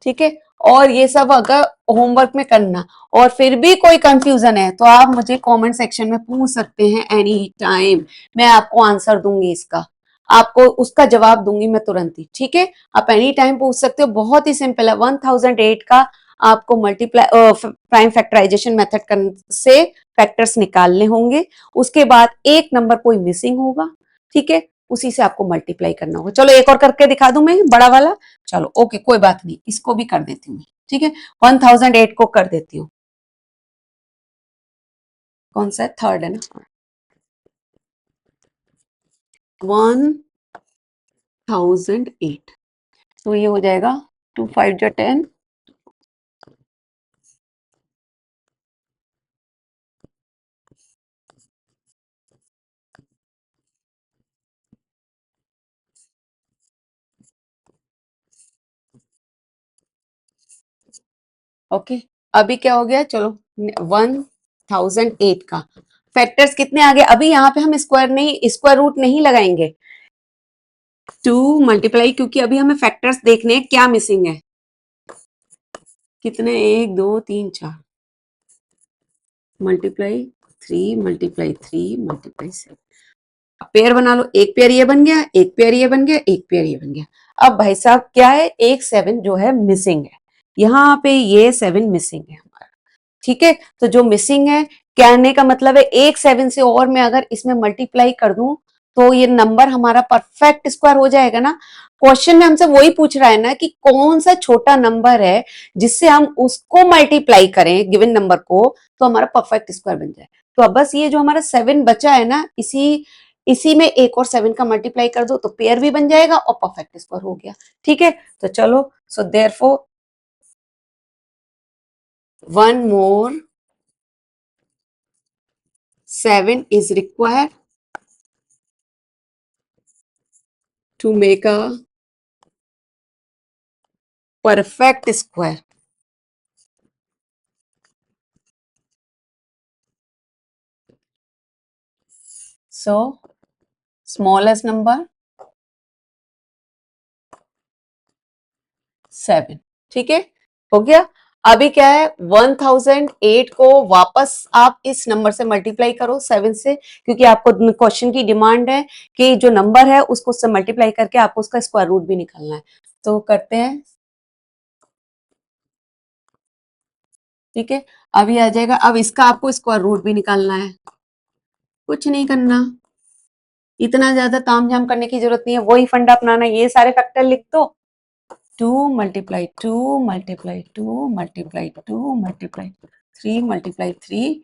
ठीक है, और ये सब अगर होमवर्क में करना और फिर भी कोई कंफ्यूजन है तो आप मुझे कमेंट सेक्शन में पूछ सकते हैं एनी टाइम, मैं आपको आंसर दूंगी इसका, आपको उसका जवाब दूंगी मैं तुरंत ही। ठीक है, आप एनी टाइम पूछ सकते हो, बहुत ही सिंपल है। 1008 का आपको मल्टीप्लाई प्राइम फैक्टराइजेशन मेथड से फैक्टर्स निकालने होंगे, उसके बाद एक नंबर कोई मिसिंग होगा, ठीक है, उसी से आपको मल्टीप्लाई करना होगा। चलो एक और करके दिखा दूं मैं बड़ा वाला, चलो ओके कोई बात नहीं, इसको भी कर देती हूँ। ठीक है, 1008 को कर देती हूँ, कौन सा है, थर्ड है ना, 1008, तो ये हो जाएगा 2 5 जो 10, ओके। अभी क्या हो गया, चलो 1008 का फैक्टर्स कितने आ गए, अभी यहाँ पे हम स्क्वायर नहीं, स्क्वायर रूट नहीं लगाएंगे, 2 मल्टीप्लाई, क्योंकि अभी हमें फैक्टर्स देखने हैं क्या मिसिंग है, कितने 1 2 3 4 मल्टीप्लाई 3 मल्टीप्लाई 3 मल्टीप्लाई 7, पेयर बना लो, एक पेयर ये बन गया, एक पेयर ये बन गया, एक पेयर ये बन गया। अब भाई साहब क्या है, एक 7 जो है मिसिंग है, यहाँ पे ये 7 मिसिंग है हमारा। ठीक है, तो जो मिसिंग है, कहने का मतलब है एक 7 से और मैं अगर इसमें मल्टीप्लाई कर दूं तो ये नंबर हमारा परफेक्ट स्क्वायर हो जाएगा ना। क्वेश्चन में हमसे वही पूछ रहा है ना कि कौन सा छोटा नंबर है जिससे हम उसको मल्टीप्लाई करें गिवन नंबर को, तो हमारा परफेक्ट स्क्वायर बन जाए। तो अब बस ये जो हमारा 7 बचा है ना, इसी इसी में एक और 7 का मल्टीप्लाई कर दो तो पेयर भी बन जाएगा और परफेक्ट स्क्वायर हो गया। ठीक है, तो चलो, so therefore one more 7 is required to make a perfect square. So, smallest number 7। ठीक है, हो गया। अभी क्या है, 1008 को वापस आप इस नंबर से मल्टीप्लाई करो 7 से, क्योंकि आपको क्वेश्चन की डिमांड है कि जो नंबर है उसको उससे मल्टीप्लाई करके आपको उसका स्क्वायर रूट भी निकालना है। तो करते हैं, ठीक है, अभी आ जाएगा। अब इसका आपको स्क्वायर रूट भी निकालना है, कुछ नहीं करना, इतना ज्यादा तामझाम करने की जरूरत नहीं है, वही फंडा अपनाना, ये सारे फैक्टर लिख दो, 2 multiply 2 multiply 2 multiply 2 multiply 3 multiply 3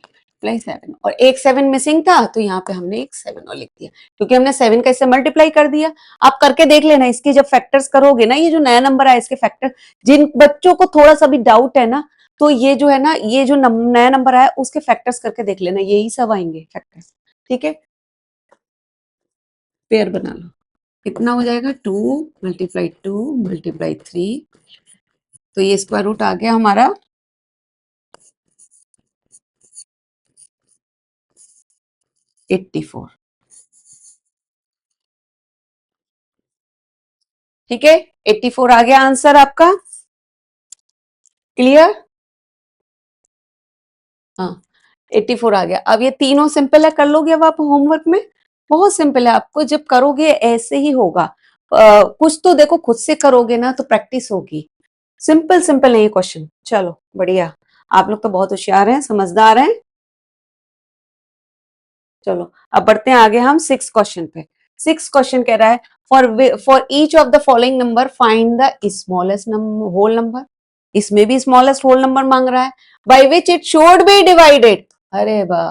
ply 7, और एक 7 मिसिंग था तो यहाँ पे हमने एक 7 और लिख दिया, क्योंकि हमने 7 का इससे मल्टीप्लाई कर दिया। आप करके देख लेना, इसकी जब फैक्टर्स करोगे ना, ये जो नया नंबर आया इसके फैक्टर, जिन बच्चों को थोड़ा सा भी डाउट है ना, तो ये जो है ना, ये जो नया नंबर आया उसके फैक्टर्स करके देख लेना, यही सब आएंगे फैक्टर्स। ठीक है, पेयर बना लो, कितना हो जाएगा 2 मल्टीप्लाई 2 मल्टीप्लाई 3, तो ये स्क्वायर रूट आ गया हमारा 84। ठीक है, 84 आ गया आंसर आपका। क्लियर? हाँ, 84 आ गया। अब ये तीनों सिंपल है, कर लोगे अब आप होमवर्क में। बहुत सिंपल है, आपको जब करोगे ऐसे ही होगा। कुछ तो देखो खुद से करोगे ना तो प्रैक्टिस होगी। सिंपल सिंपल है ये क्वेश्चन। चलो बढ़िया, आप लोग तो बहुत होशियार हैं, समझदार हैं। चलो अब बढ़ते हैं आगे हम 6 क्वेश्चन पे। 6 क्वेश्चन कह रहा है for each of the following number find the smallest whole number. इसमें भी स्मॉलेस्ट होल नंबर मांग रहा है, by which it should be divided. अरे वाह,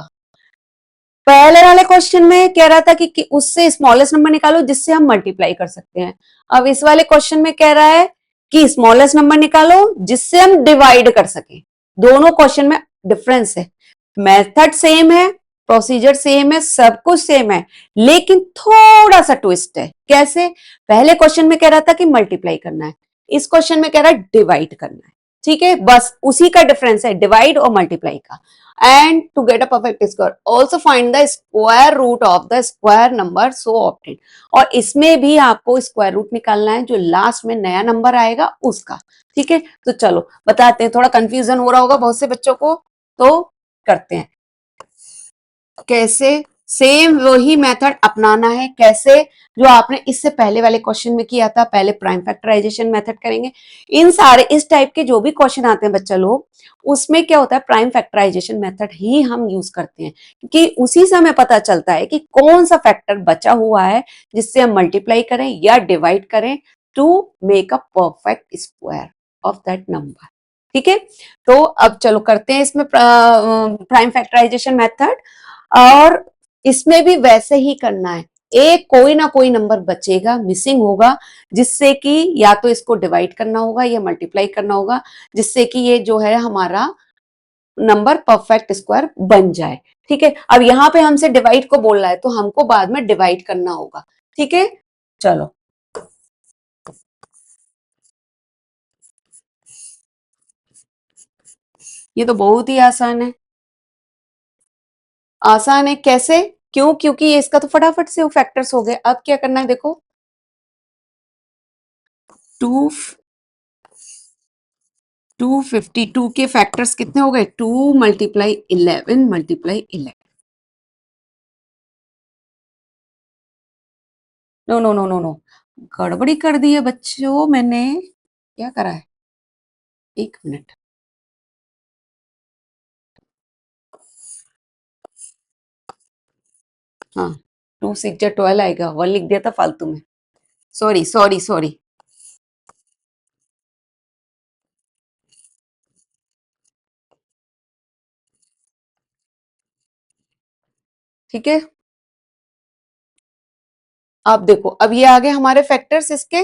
पहले वाले क्वेश्चन में कह रहा था कि उससे स्मॉलेस्ट नंबर निकालो जिससे हम मल्टीप्लाई कर सकते हैं। अब इस वाले क्वेश्चन में कह रहा है कि स्मॉलेस्ट नंबर निकालो जिससे हम डिवाइड कर सके। दोनों क्वेश्चन में डिफरेंस है, मेथड सेम है, प्रोसीजर सेम है, सब कुछ सेम है, लेकिन थोड़ा सा ट्विस्ट है। कैसे? पहले क्वेश्चन में कह रहा था कि मल्टीप्लाई करना है, इस क्वेश्चन में कह रहा है डिवाइड करना है। ठीक है, बस उसी का डिफरेंस है, डिवाइड और मल्टीप्लाई का। And to get a perfect square also find the square root of the square number so obtain. और इसमें भी आपको स्क्वायर रूट निकालना है जो लास्ट में नया नंबर आएगा उसका। ठीक है, तो चलो बताते हैं, थोड़ा कंफ्यूजन हो रहा होगा बहुत से बच्चों को, तो करते हैं कैसे। सेम वही मेथड अपनाना है। कैसे? जो आपने इससे पहले वाले क्वेश्चन में किया था, पहले प्राइम फैक्टराइजेशन मेथड करेंगे। इन सारे इस टाइप के जो भी क्वेश्चन आते हैं बच्चा लोग, उसमें क्या होता है, प्राइम फैक्टराइजेशन मेथड ही हम यूज करते हैं, क्योंकि उसी से हमें पता चलता है कि कौन सा फैक्टर बचा हुआ है जिससे हम मल्टीप्लाई करें या डिवाइड करें to make a perfect square of that number. ठीक है, तो अब चलो करते हैं इसमें प्राइम फैक्टराइजेशन मेथड। और इसमें भी वैसे ही करना है, एक कोई ना कोई नंबर बचेगा, मिसिंग होगा, जिससे कि या तो इसको डिवाइड करना होगा या मल्टीप्लाई करना होगा, जिससे कि ये जो है हमारा नंबर परफेक्ट स्क्वायर बन जाए। ठीक है, अब यहां पे हमसे डिवाइड को बोल रहा है तो हमको बाद में डिवाइड करना होगा। ठीक है, चलो ये तो बहुत ही आसान है। आसान है कैसे? क्यों? क्योंकि इसका तो फटाफट से फैक्टर्स हो गए। अब क्या करना है देखो, टू 252 के फैक्टर्स कितने हो गए, 2 multiply 11 multiply 11। No no no no no, गड़बड़ी कर दी है बच्चों मैंने। क्या करा है, एक मिनट। हाँ, 2 6 12 आएगा, 1 लिख दिया था फालतू में। Sorry sorry sorry. ठीक है, अब देखो, अब ये आ गए हमारे फैक्टर्स इसके।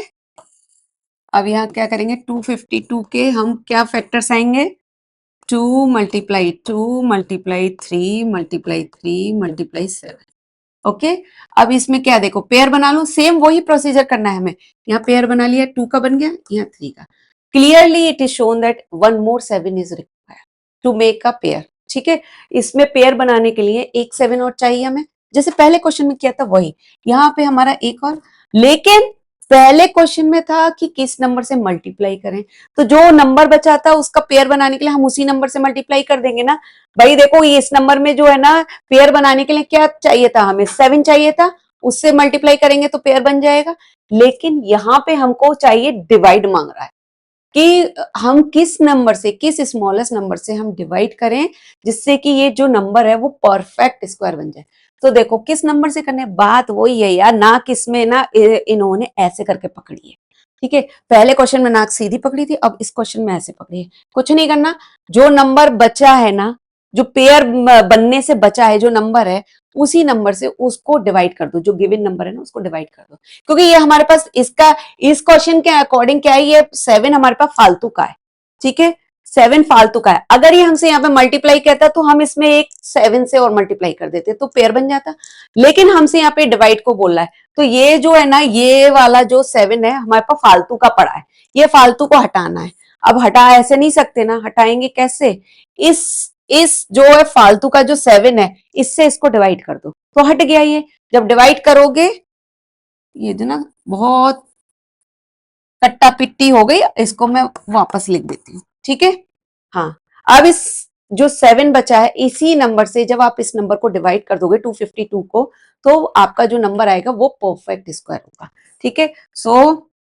अब यहाँ क्या करेंगे, 252 के हम क्या फैक्टर्स आएंगे, 2 मल्टीप्लाई 3 मल्टीप्लाई 3 मल्टीप्लाई 7। ओके, अब इसमें क्या देखो, पेयर बना लो, सेम वही प्रोसीजर करना है हमें। यहाँ पेयर बना लिया, 2 का बन गया, यहाँ 3 का। Clearly it is shown that 1 more 7 is required to make a pair. ठीक है, इसमें पेयर बनाने के लिए एक 7 और चाहिए हमें, जैसे पहले क्वेश्चन में किया था वही। यहाँ पे हमारा एक और, लेकिन पहले क्वेश्चन में था कि किस नंबर से मल्टीप्लाई करें, तो जो नंबर बचा था उसका पेयर बनाने के लिए हम उसी नंबर से मल्टीप्लाई कर देंगे ना। भाई देखो, ये इस नंबर में जो है ना, पेयर बनाने के लिए क्या चाहिए था, हमें 7 चाहिए था, उससे मल्टीप्लाई करेंगे तो पेयर बन जाएगा। लेकिन यहाँ पे हमको चाहिए, डिवाइड मांग रहा है कि हम किस नंबर से, किस स्मॉलेस्ट नंबर से हम डिवाइड करें जिससे कि ये जो नंबर है वो परफेक्ट स्क्वायर बन जाए। तो देखो किस नंबर से करने, बात वही है यार, ना किसमें ना इन्होंने ऐसे करके पकड़ी है। ठीक है, पहले क्वेश्चन में नाक सीधी पकड़ी थी, अब इस क्वेश्चन में ऐसे पकड़ी है। कुछ नहीं करना, जो नंबर बचा है ना, जो पेयर बनने से बचा है जो नंबर है, उसी नंबर से उसको डिवाइड कर दो, जो गिवन नंबर है ना उसको डिवाइड कर दो। क्योंकि ये हमारे पास इसका, इस क्वेश्चन के अकॉर्डिंग क्या है, ये 7 हमारे पास फालतू का है। ठीक है, 7 फालतू का है। अगर ये हमसे यहाँ पे मल्टीप्लाई कहता तो हम इसमें एक 7 से और मल्टीप्लाई कर देते तो पेयर बन जाता, लेकिन हमसे यहाँ पे डिवाइड को बोल रहा है, तो ये जो है ना, ये वाला जो 7 है हमारे पास फालतू का पड़ा है, ये फालतू को हटाना है। अब हटा ऐसे नहीं सकते ना, हटाएंगे कैसे? इस जो है फालतू का जो 7 है, इससे इसको डिवाइड कर दो तो हट गया ये। जब डिवाइड करोगे, ये जो ना बहुत कट्टा पिट्टी हो गई, इसको मैं वापस लिख देती हूँ, ठीक है। हाँ, अब इस जो 7 बचा है, इसी नंबर से जब आप इस नंबर को डिवाइड कर दोगे 252 को, तो आपका जो नंबर आएगा वो परफेक्ट स्क्वायर होगा, ठीक है। सो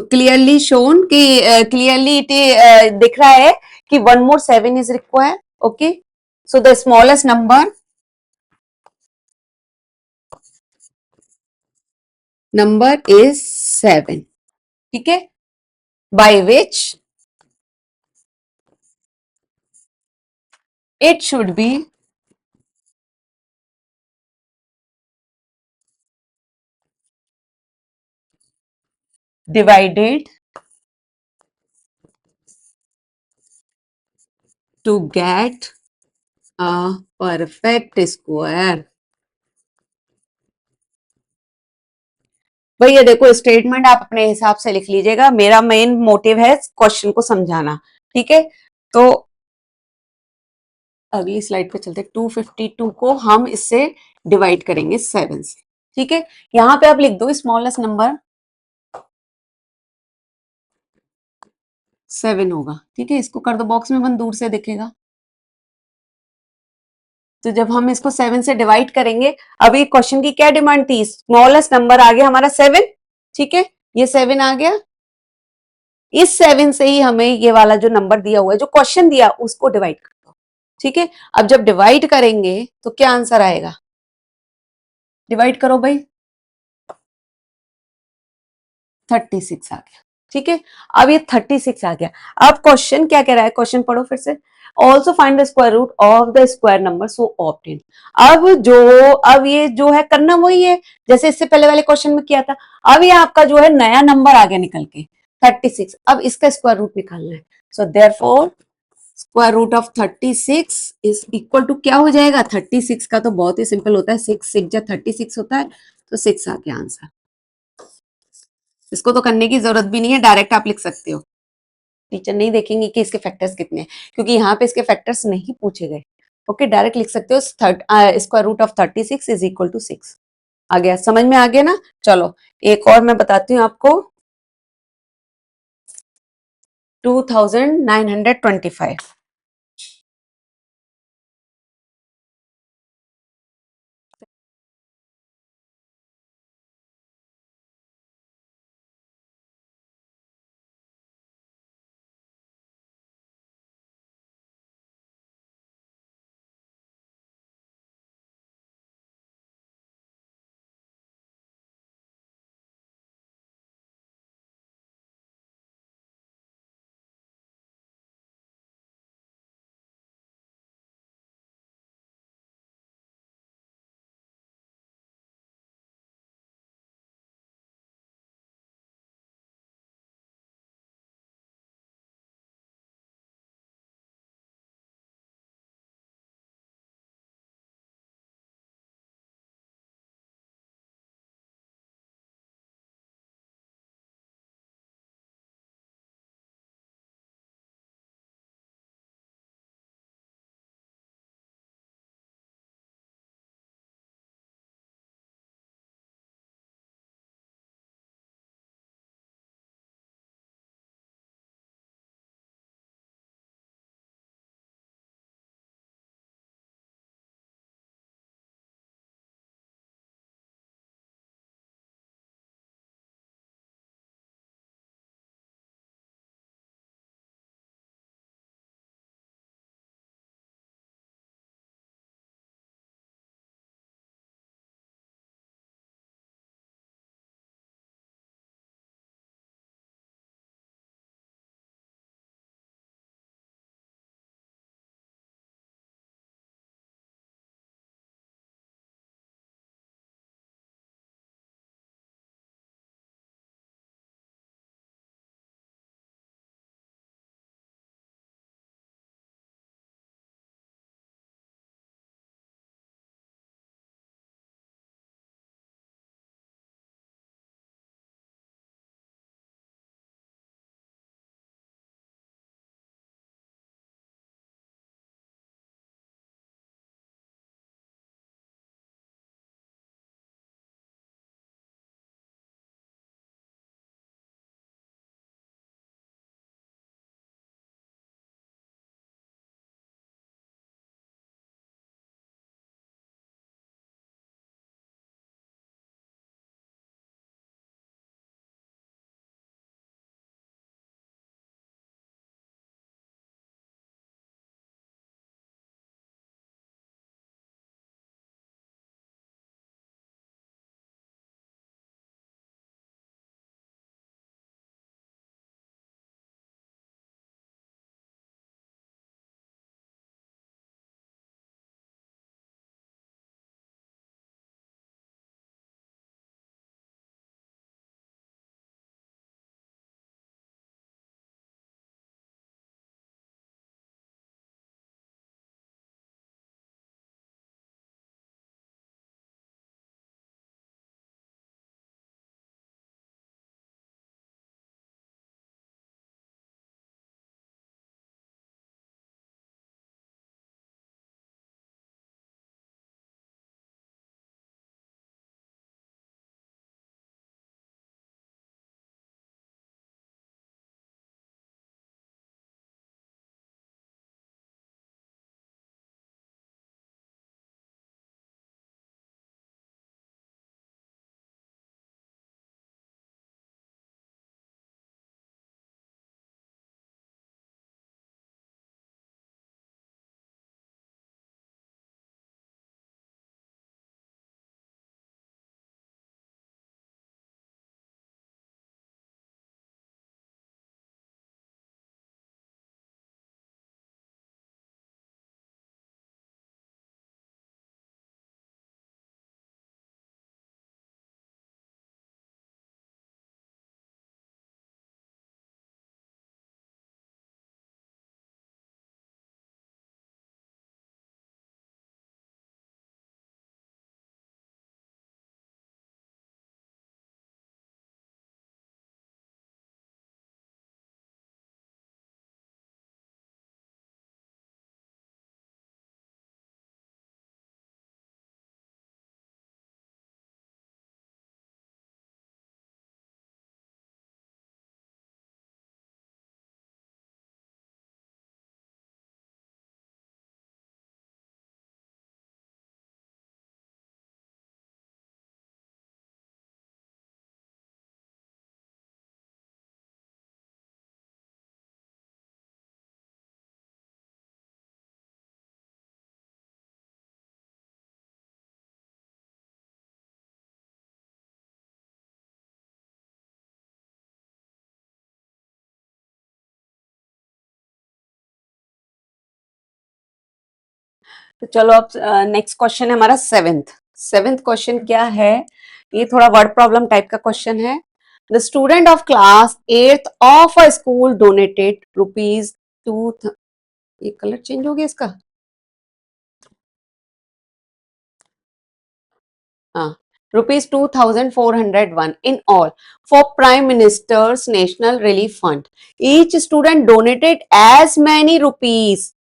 क्लियरली शोन कि क्लियरली इट दिख रहा है कि one more 7 is required, okay. So the smallest number is 7, ठीक है, by which it should be divided to get a perfect square। भैया देखो, स्टेटमेंट आप अपने हिसाब से लिख लीजिएगा, मेरा मेन मोटिव है क्वेश्चन को समझाना, ठीक है। तो अगली स्लाइड पे चलते, 252 को हम इससे डिवाइड करेंगे 7 से, ठीक है। यहां पे आप लिख दो स्मॉलेस्ट नंबर 7 होगा, ठीक है। इसको कर दो बॉक्स में बंद, दूर से दिखेगा। तो जब हम इसको 7 से डिवाइड करेंगे, अभी क्वेश्चन की क्या डिमांड थी? स्मॉलेस्ट नंबर आ गया हमारा 7, ठीक है, ये 7 आ गया। इस 7 से ही हमें ये वाला जो नंबर दिया हुआ है, जो क्वेश्चन दिया, उसको डिवाइड कर दो, ठीक है। अब जब डिवाइड करेंगे तो क्या आंसर आएगा? डिवाइड करो भाई, 36 आ गया, ठीक है। अब ये 36 आ गया। अब क्वेश्चन क्या कह रहा है? क्वेश्चन पढ़ो फिर से। Also find the square root of the square number so obtain. अब ये जो है करना वही है जैसे इससे पहले वाले क्वेश्चन में किया था। अब ये आपका जो है नया नंबर आ गया निकल के 36। अब इसका स्क्वायर रूट निकालना है। So therefore square root of 36 is equal to क्या हो जाएगा? 36 का तो बहुत ही सिंपल होता है, 6 6 जा 36 होता है, तो 6 आ गया आंसर। इसको तो करने की जरूरत भी नहीं है, डायरेक्ट आप लिख सकते हो। टीचर नहीं देखेंगे कि इसके फैक्टर्स कितने हैं, क्योंकि यहाँ पे इसके फैक्टर्स नहीं पूछे गए। ओके, डायरेक्ट लिख सकते हो square root of 36 is equal to 6। आ गया, समझ में आ गया ना? चलो एक और मैं बताती हूँ आपको। 2925। तो चलो अब नेक्स्ट क्वेश्चन है हमारा सेवेंथ। सेवेंथ क्वेश्चन क्या है, ये थोड़ा वर्ड प्रॉब्लम टाइप का क्वेश्चन है। The student of class eighth of a school donated rupees to, ये कलर चेंज हो गया इसका, हाँ, rupees 2401 in all for Prime Minister's National Relief Fund. Each student donated as many rupees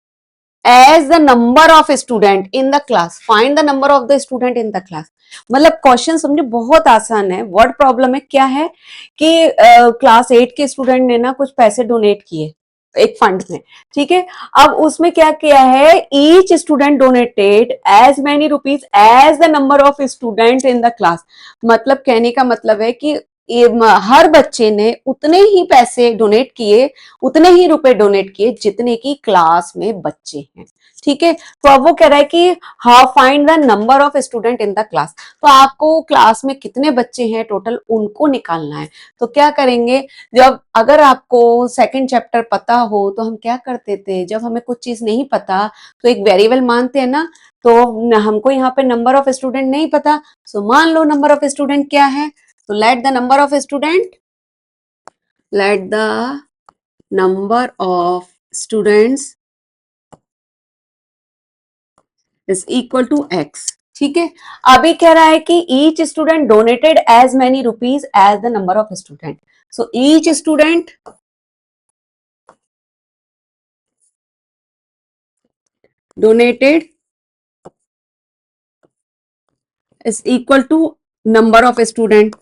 as the number of student in the class. Find the number of the student in the class. मतलब क्वेश्चन समझे बहुत आसान है, वर्ड प्रॉब्लम है। क्या है कि क्लास 8 के स्टूडेंट ने ना कुछ पैसे डोनेट किए एक फंड में, ठीक है। अब उसमें क्या किया है, each student donated as many rupees as the number of student in the class. मतलब कहने का मतलब है कि हर बच्चे ने उतने ही पैसे डोनेट किए, उतने ही रुपए डोनेट किए जितने की क्लास में बच्चे हैं, ठीक है। तो अब वो कह रहा है कि how find the number of student in the class. तो आपको क्लास में कितने बच्चे हैं टोटल उनको निकालना है। तो क्या करेंगे, जब अगर आपको सेकंड चैप्टर पता हो तो हम क्या करते थे, जब हमें कुछ चीज नहीं पता तो एक वेरिएबल मानते हैं ना। तो हमको यहाँ पे नंबर ऑफ स्टूडेंट नहीं पता, सो मान लो नंबर ऑफ स्टूडेंट क्या है, तो let the number of student, let the number of students is equal to x, ठीक है। अभी कह रहा है कि each student donated as many rupees as the number of student, so each student donated is equal to number of student।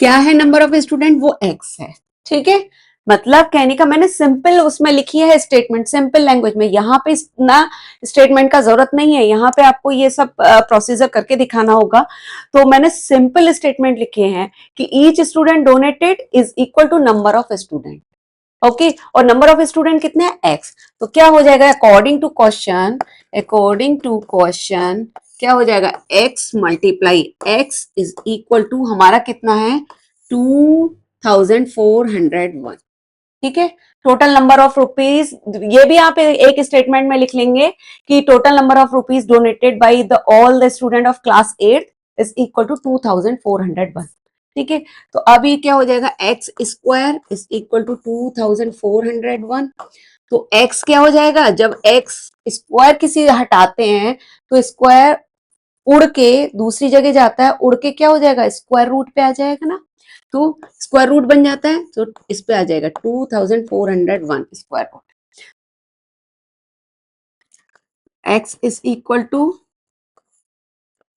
क्या है नंबर ऑफ स्टूडेंट, वो x है, ठीक है। मतलब कहने का मैंने सिंपल उसमें लिखी है स्टेटमेंट, सिंपल लैंग्वेज में। यहाँ पे ना स्टेटमेंट का जरूरत नहीं है, यहाँ पे आपको ये सब प्रोसीजर करके दिखाना होगा। तो मैंने सिंपल स्टेटमेंट लिखे हैं कि each student donated is equal to number of student, okay. और नंबर ऑफ स्टूडेंट कितने हैं, एक्स। तो क्या हो जाएगा according to question, according to question क्या हो जाएगा, x multiply x is equal to हमारा कितना है 2401, ठीक है। टोटल नंबर ऑफ रुपीज, ये भी आप एक स्टेटमेंट में लिख लेंगे कि total number of rupees donated by the all the student of class 8 is equal to 2401, ठीक है। तो अभी क्या हो जाएगा, x square is equal to 2401। तो एक्स क्या हो जाएगा, जब एक्स स्क्वायर किसी हटाते हैं तो स्क्वायर उड़ के दूसरी जगह जाता है, उड़ के क्या हो जाएगा, स्क्वायर रूट पे आ जाएगा ना। तो स्क्वायर रूट बन जाता है, तो इस पे आ जाएगा 2401 square root. X is equal to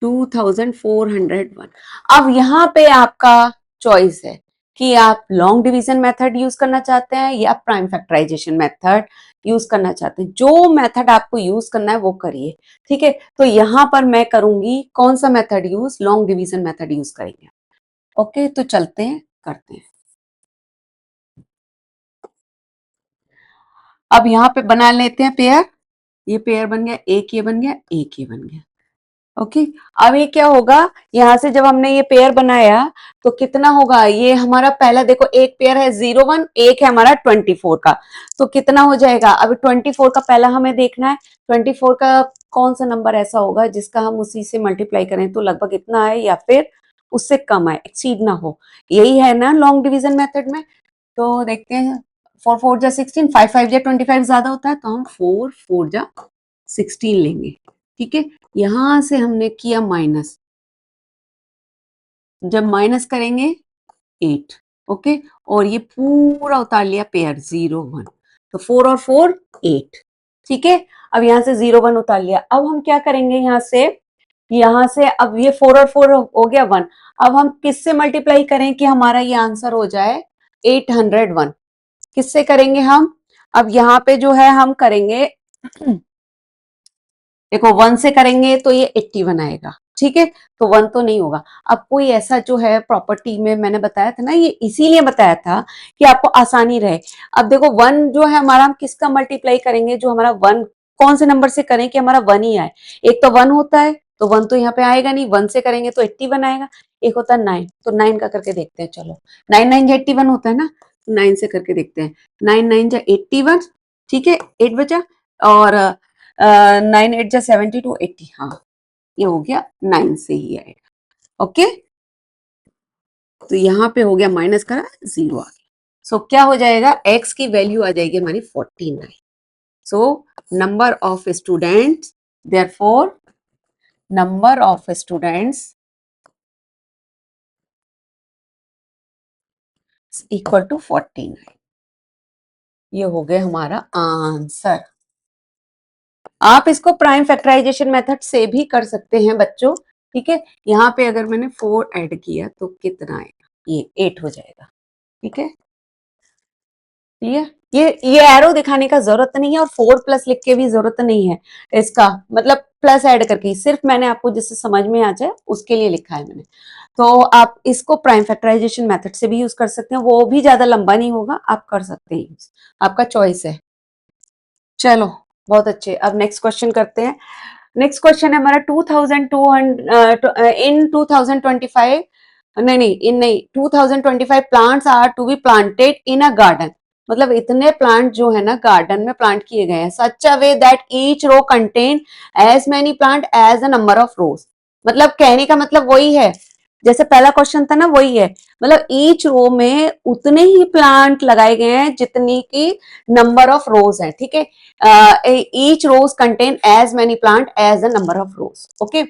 2401। अब यहाँ पे आपका चॉइस है कि आप लॉन्ग डिवीजन मेथड यूज करना चाहते हैं या प्राइम फैक्टराइजेशन मेथड यूज करना चाहते हैं। जो मेथड आपको यूज करना है वो करिए, ठीक है। तो यहाँ पर मैं करूंगी कौन सा method use, long division method use करेंगे। ओके, तो चलते हैं करते हैं। अब यहाँ पे बना लेते हैं पेयर, ये पेयर बन गया, एक ये बन गया, एक ये बन गया, ओके। अब ये क्या होगा, यहां से जब हमने ये पेयर बनाया तो कितना होगा, ये हमारा पहला देखो एक पेयर है 01, एक है हमारा 24 का, तो कितना हो जाएगा। अब 24 का पहला हमें देखना है, 24 का कौन सा नंबर ऐसा होगा जिसका हम उसी से मल्टीप्लाई करें तो लगभग इतना आए या फिर उससे कम आए, एक्सीड ना हो। यही है ना लॉन्ग डिवीजन मेथड में। तो देखते हैं, 4 4 जा 16, 5 5 जा 25 ज्यादा होता है, तो हम 4 4 जा 16 लेंगे, ठीक है। यहां से हमने किया माइनस, जब माइनस करेंगे 8, ओके। और ये पूरा उतार लिया पेयर 0 1, तो 4 और 4 8, ठीक है। अब यहां से 0 1 उतार लिया। अब हम क्या करेंगे, यहां से अब ये 4 और 4 हो गया 1। अब हम किससे मल्टीप्लाई करें कि हमारा ये आंसर हो जाए 801, किससे करेंगे हम। अब यहाँ पे जो है हम करेंगे देखो 1 से करेंगे तो ये 81 आएगा, ठीक है। तो 1 तो नहीं होगा। अब कोई ऐसा जो है प्रॉपर्टी में मैंने बताया था ना, ये इसीलिए बताया था कि आपको आसानी रहे। अब देखो 1 जो है हमारा, हम किसका मल्टीप्लाई करेंगे, जो हमारा 1 कौन से नंबर से करें कि हमारा 1 ही आए। एक तो 1 होता है तो 1 तो यहाँ पे आएगा नहीं, 1 से करेंगे तो 81 आएगा। एक होता है 9, तो 9 का करके देखते हैं, चलो 9 9 81 होता है ना। 9 से करके देखते हैं। 9 9 जा 81, ठीक है, 8 बचा, और 9 8 जा 72, 80, हाँ ये हो गया 9 से ही आएगा। ओके, तो यहाँ पे हो गया माइनस करा, 0 आ गया। सो क्या हो जाएगा, x की वैल्यू आ जाएगी हमारी 49। So number of students, therefore number of students equal to 49। ये हो गया हमारा आंसर। आप इसको प्राइम फैक्टराइजेशन मेथड से भी कर सकते हैं बच्चों, ठीक है। यहाँ पे अगर मैंने 4 ऐड किया तो कितना आएगा, ये 8 हो जाएगा, ठीक है। ये एरो दिखाने का जरूरत नहीं है, और 4 प्लस लिख के भी जरूरत नहीं है इसका, मतलब प्लस ऐड करके ही, सिर्फ मैंने आपको जिससे समझ में आ जाए उसके लिए लिखा है मैंने। तो आप इसको प्राइम फैक्टराइजेशन मेथड से भी यूज कर सकते हैं, वो भी ज्यादा लंबा नहीं होगा, आप कर सकते हैं, आपका चॉइस है। चलो बहुत अच्छे, अब नेक्स्ट क्वेश्चन करते हैं। नेक्स्ट क्वेश्चन है हमारा 2200 इन 2025, नहीं इन नहीं 2025 plants are to be planted in a garden. मतलब इतने प्लांट जो है ना गार्डन में प्लांट किए गए हैं, such a way that each row contain as many plant as the number of rows. मतलब कहने का मतलब वही है, जैसे पहला क्वेश्चन था ना वही है, मतलब ईच रो में उतने ही प्लांट लगाए गए हैं जितनी की नंबर ऑफ रोज है, ठीक है। each rows contain as many plant as the number of rows. Okay,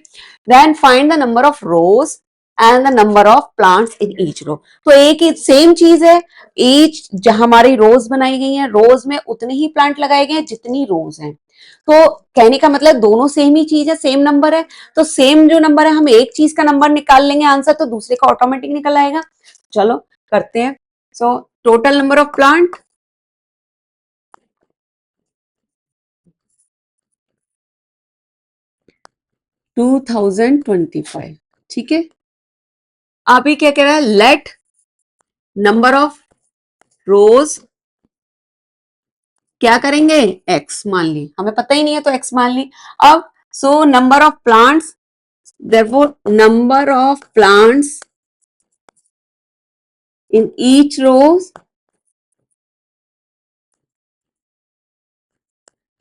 then find the number of rows and the number of plants in each row. तो एक ही सेम चीज है, each जहां हमारी रोज बनाई गई हैं, रोज में उतने ही प्लांट लगाए गए हैं जितनी रोज हैं। तो कहने का मतलब दोनों सेम ही चीज है, सेम नंबर है, तो सेम जो नंबर है हम एक चीज का नंबर निकाल लेंगे आंसर, तो दूसरे का ऑटोमेटिक निकल आएगा। चलो करते हैं। So total number of plant 2025, ठीक है। अभी क्या कह रहा है, लेट नंबर ऑफ रोज क्या करेंगे, x मान ली, हमें पता ही नहीं है तो x मान ली। अब so number of plants, therefore number of plants in each rows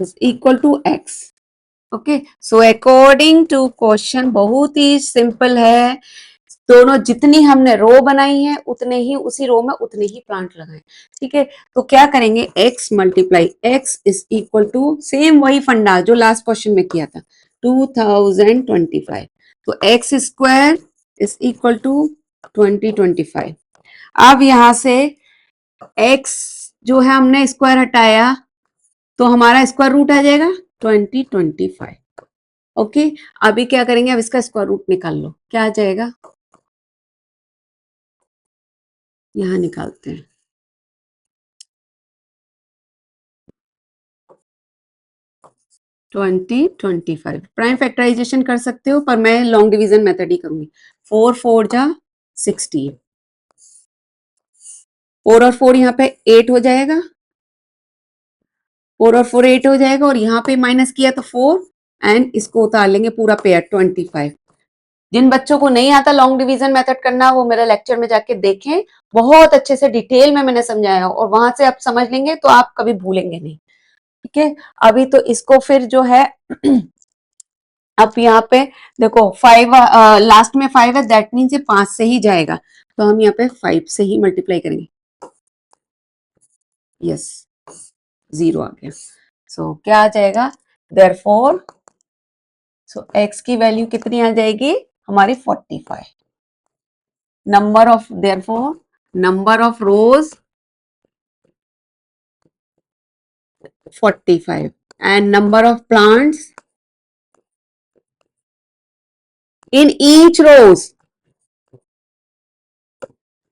is equal to x। Okay, so according to question बहुत ही सिंपल है, दोनों जितनी हमने रो बनाई है उतने ही उसी रो में उतने ही प्लांट लगाए, ठीक है। तो क्या करेंगे, x multiply x is equal to same वही फंडा जो लास्ट क्वेश्चन में किया था, 2025, तो x square is equal to 2025। अब यहां से x जो है हमने स्क्वायर हटाया तो हमारा स्क्वायर रूट आ जाएगा 2025। ओके, अभी क्या करेंगे, अब इसका स्क्वायर रूट निकाल लो, क्या आ जाएगा, यहां निकालते हैं। 2025 प्राइम फैक्टराइजेशन कर सकते हो, पर मैं लॉन्ग डिवीजन मेथड ही करूंगी। 4 4 जा 16, 4 और 4 यहाँ पे 8 हो जाएगा, 4 और 4 8 हो जाएगा, और यहाँ पे माइनस किया तो 4, एंड इसको उतार लेंगे पूरा पेयर 25। जिन बच्चों को नहीं आता लॉन्ग डिवीजन मेथड करना, वो मेरे लेक्चर में जाके देखें, बहुत अच्छे से डिटेल में मैंने समझाया, और वहां से आप समझ लेंगे तो आप कभी भूलेंगे नहीं, ठीक है। अभी तो इसको फिर जो है अब यहाँ पे देखो 5, लास्ट में 5 है, दैट मीन्स ये 5 से ही जाएगा, तो हम यहाँ पे 5 से ही मल्टीप्लाई करेंगे। यस, 0 आ गया। सो क्या आ जाएगा, देयरफॉर सो x की वैल्यू कितनी आ जाएगी हमारी 45। Number of, therefore number of rows 45 and number of plants in each rows,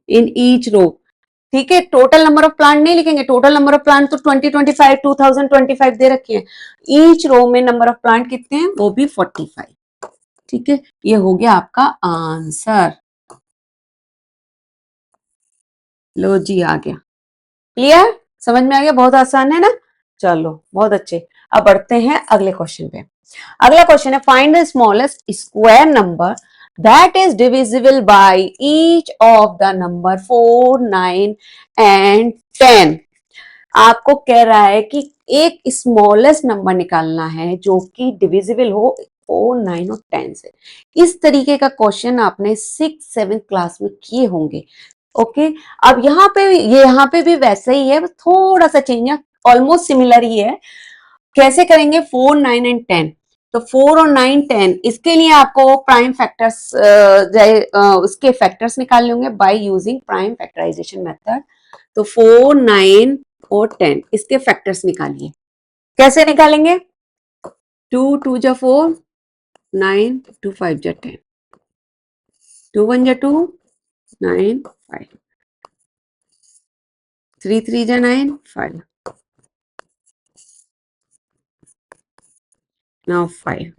in each row, ठीक है। टोटल नंबर ऑफ प्लांट नहीं लिखेंगे, टोटल नंबर ऑफ प्लांट तो 2025 2025 दे रखे हैं, ईच रो में नंबर ऑफ प्लांट कितने हैं, वो भी 45, ठीक है। ये हो गया आपका आंसर। लो जी आ गया, क्लियर, समझ में आ गया, बहुत आसान है ना। चलो बहुत अच्छे, अब बढ़ते हैं अगले क्वेश्चन पे। अगला क्वेश्चन है, find the smallest square number that is divisible by each of the number 4, 9 and 10। आपको कह रहा है कि एक स्मॉलेस्ट नंबर निकालना है जो कि डिविजिबल हो 4, 9 और 10 से। इस तरीके का क्वेश्चन आपने 6, 7 क्लास में किए होंगे। ओके, अब यहाँ पे भी वैसे ही है, थोड़ा सा चेंज है, ऑलमोस्ट सिमिलर ही है। कैसे करेंगे 4, 9 एंड 10? तो 4 और 9, 10 इसके लिए आपको प्राइम फैक्टर्स उसके फैक्टर्स निकालने होंगे by using prime factorization method. तो 4, 9 और 10 इसके फैक्टर्स निकालिए। कैसे निकालेंगे? 2 2 जा 4, 9 2 5 जा 10, 2 1 जा 2, 9 5, 3 3 जा 9 5, नाउ 5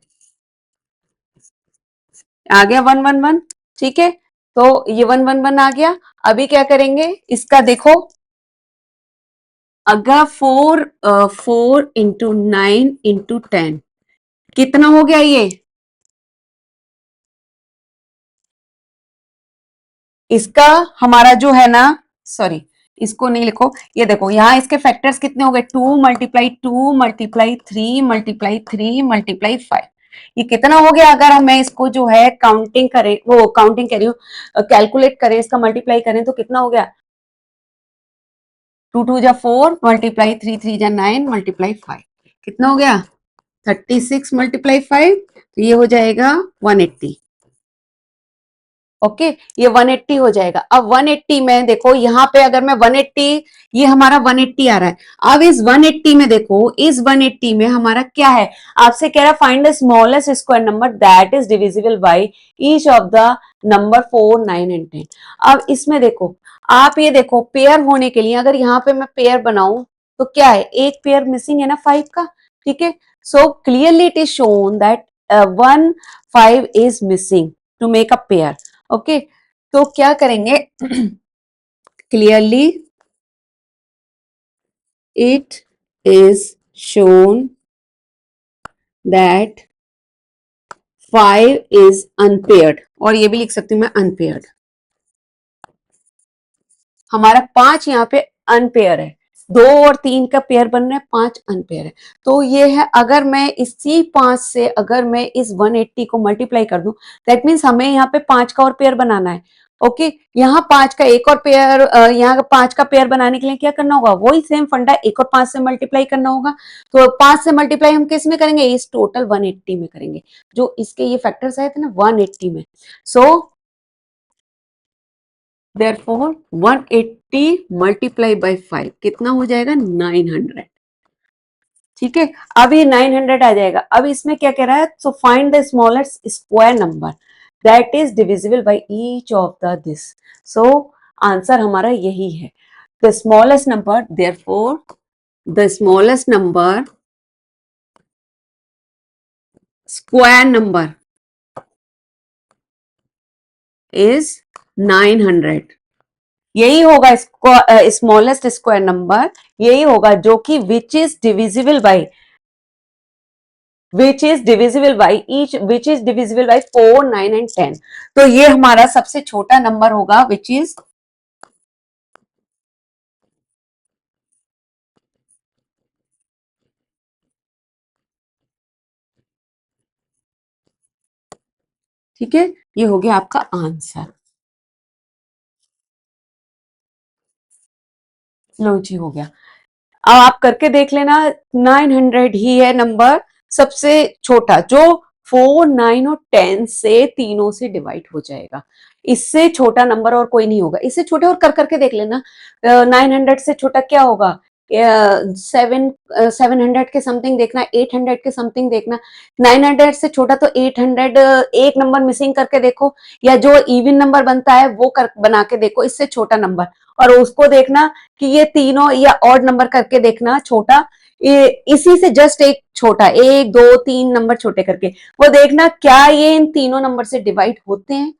आ गया 1 1 1। ठीक है, तो ये 1 1 1 आ गया। अभी क्या करेंगे इसका देखो, अगर 4 इंटू 9 इंटू 10 कितना हो गया ये? इसका हमारा जो है ना, सॉरी इसको नहीं लिखो, ये देखो यहाँ इसके फैक्टर्स कितने हो गए? 2 मल्टीप्लाई 2 मल्टीप्लाई 3 मल्टीप्लाई 3 मल्टीप्लाई 5। ये कितना हो गया? अगर हमें इसको जो है काउंटिंग करें, वो काउंटिंग कह रही हूँ, कैलकुलेट करें, इसका मल्टीप्लाई करें तो कितना हो गया? 2 2 जा 4 मल्टीप्लाई 3 3 जा 9 मल्टीप्लाई 5, कितना हो गया? 36 मल्टीप्लाई 5, तो ये हो जाएगा 180। ओके, ये 180 हो जाएगा। अब 180 में देखो, यहाँ पे अगर मैं 180, ये हमारा 180 आ रहा है। अब इस 180 में देखो, इस 180 में हमारा क्या है? आपसे कह रहा है find the smallest square number that is divisible by each of the number 4, 9 and 10। अब इसमें देखो, आप ये देखो, पेयर होने के लिए अगर यहाँ पे मैं पेयर बनाऊं तो क्या है? एक पेयर मिसिंग है ना 5 का। ठीक है, so clearly it is shown that 1 5 is missing to make a pair. Okay, तो क्या करेंगे? Clearly it is shown that 5 is unpaired, और ये भी लिख सकती हूं मैं अनपेयर्ड। हमारा 5 यहाँ पे अनपेयर है, 2 और 3 का पेयर बन रहा है, 5 अनपेयर है। तो ये है, अगर मैं इसी 5 से अगर मैं इस 180 को मल्टीप्लाई कर दूं, दैट मीन्स हमें यहाँ पे 5 का और पेयर बनाना है। ओके, यहाँ 5 का एक और पेयर, यहाँ 5 का पेयर बनाने के लिए क्या करना होगा? वही सेम फंडा, एक और 5 से मल्टीप्लाई करना होगा। तो 5 से मल्टीप्लाई हम किस में करेंगे? इस टोटल 180 में करेंगे, जो इसके ये फैक्टर्स आए थे ना 180 में। सो therefore 180 मल्टीप्लाई बाय 5 कितना हो जाएगा? 900। ठीक है, अब ये 900 आ जाएगा। अब इसमें क्या कह रहा है? So find the smallest square number that is divisible by each of the this. So answer हमारा यही है, the smallest number, therefore the smallest number square number is 900। यही होगा स्मॉलेस्ट स्क्वायर नंबर, यही होगा जो कि which is divisible by which is divisible by 4, 9 and 10। तो ये हमारा सबसे छोटा नंबर होगा which is ठीक है, ये हो गया आपका आंसर। लो जी, हो गया। अब आप करके देख लेना, 900 ही है नंबर सबसे छोटा, जो 4, 9 और 10 से तीनों से डिवाइड हो जाएगा। इससे छोटा नंबर और कोई नहीं होगा। इससे छोटे और कर करके देख लेना, 900 से छोटा क्या होगा? 700 के समथिंग देखना, 800 के समथिंग देखना। 900 से छोटा तो 800, एक नंबर मिसिंग करके देखो, या जो इवन नंबर बनता है वो बना के देखो, इससे छोटा नंबर। और उसको देखना कि ये तीनों, या ऑड नंबर करके देखना छोटा, इसी से जस्ट एक छोटा, 1 2 3 नंबर छोटे करके वो देखना क्या ये इन तीनों नंबर से डिवाइड होते हैं।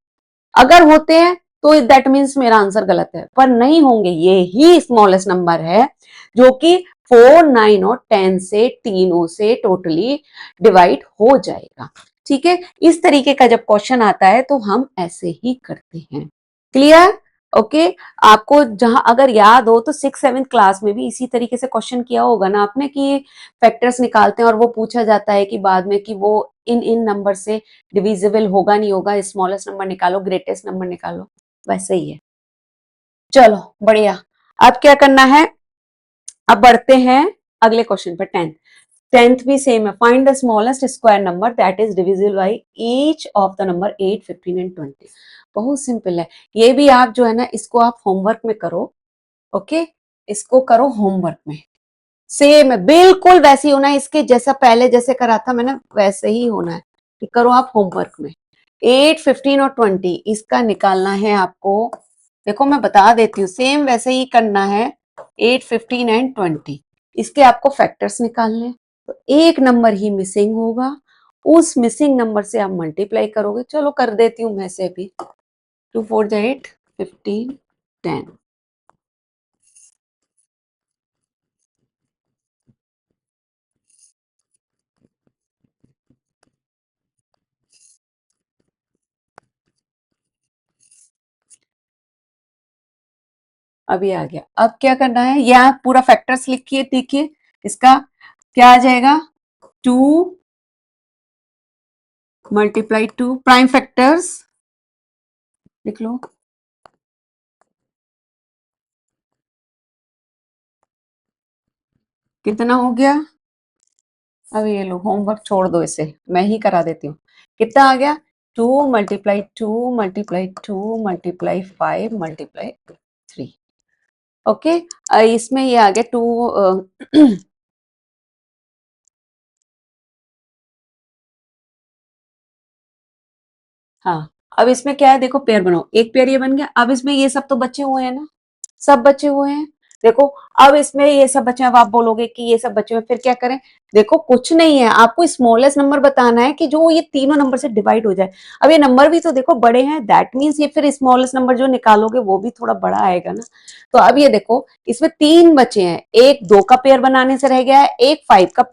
अगर होते हैं तो दैट मीन्स मेरा आंसर गलत है, पर नहीं होंगे, ये ही स्मॉलेस्ट नंबर है जो कि 4, 9 और 10 से तीनों से टोटली डिवाइड हो जाएगा। ठीक है, इस तरीके का जब क्वेश्चन आता है तो हम ऐसे ही करते हैं। क्लियर? ओके। आपको जहां अगर याद हो तो 6-7 क्लास में भी इसी तरीके से क्वेश्चन किया होगा ना आपने कि फैक्टर्स निकालते हैं और वो पूछा जाता है कि बाद में कि वो इन इन नंबर से डिविजिबल होगा नहीं होगा, स्मॉलेस्ट नंबर निकालो, ग्रेटेस्ट नंबर निकालो, वैसे ही है। चलो बढ़िया। अब क्या करना है, अब बढ़ते हैं अगले क्वेश्चन पर। 10th भी सेम है। Find the smallest square number that is divisible by each of the number 8, 15 and 20। बहुत सिंपल है। ये भी आप जो है ना इसको आप होमवर्क में करो। ओके, इसको करो होमवर्क में। सेम है, बिल्कुल वैसे ही होना है, इसके जैसा पहले जैसे करा था मैंने वैसे ही होना है। कि करो आप होमवर्क में। 8, 15 और 20 इसका निकालना है आपको। देखो मैं बता देती हूँ, सेम वैसे ही करना है। 8, 15 एंड 20 इसके आपको फैक्टर्स निकालने हैं। तो एक नंबर ही मिसिंग होगा, उस मिसिंग नंबर से आप मल्टीप्लाई करोगे। चलो कर देती हूँ मैं से भी। 2 4 जा 8, 15, 10। अभी आ गया। अब क्या करना है, यहाँ पूरा फैक्टर्स लिखिए। देखिए इसका क्या आ जाएगा, 2 मल्टीप्लाई 2 प्राइम फैक्टर्स लिख लो। कितना हो गया, अब ये लो होमवर्क छोड़ दो, इसे मैं ही करा देती हूँ। कितना आ गया, 2 multiply 2 multiply 2 multiply 5 multiply 3। Okay, इसमें ये आ गया 2 हाँ। अब इसमें क्या है, देखो पेयर बनाओ, एक पेयर ये बन गया। अब इसमें ये सब तो बचे हुए हैं ना, सब बचे हुए हैं। देखो अब इसमें ये सब बचे हैं। अब आप बोलोगे कि ये सब बचे हुए हैं, फिर क्या करें। देखो कुछ नहीं है, आपको स्मॉलेस्ट नंबर बताना है कि जो ये तीनों नंबर से डिवाइड हो जाए। अब ये नंबर भी तो देखो बड़े हैं, दैट मीन्स ये फिर स्मॉलेस्ट नंबर जो निकालोगे वो भी थोड़ा बड़ा आएगा ना। तो अब ये देखो इसमें 3 बचे हैं, एक 2 का पेयर बनाने से रह गया है, एक 5 का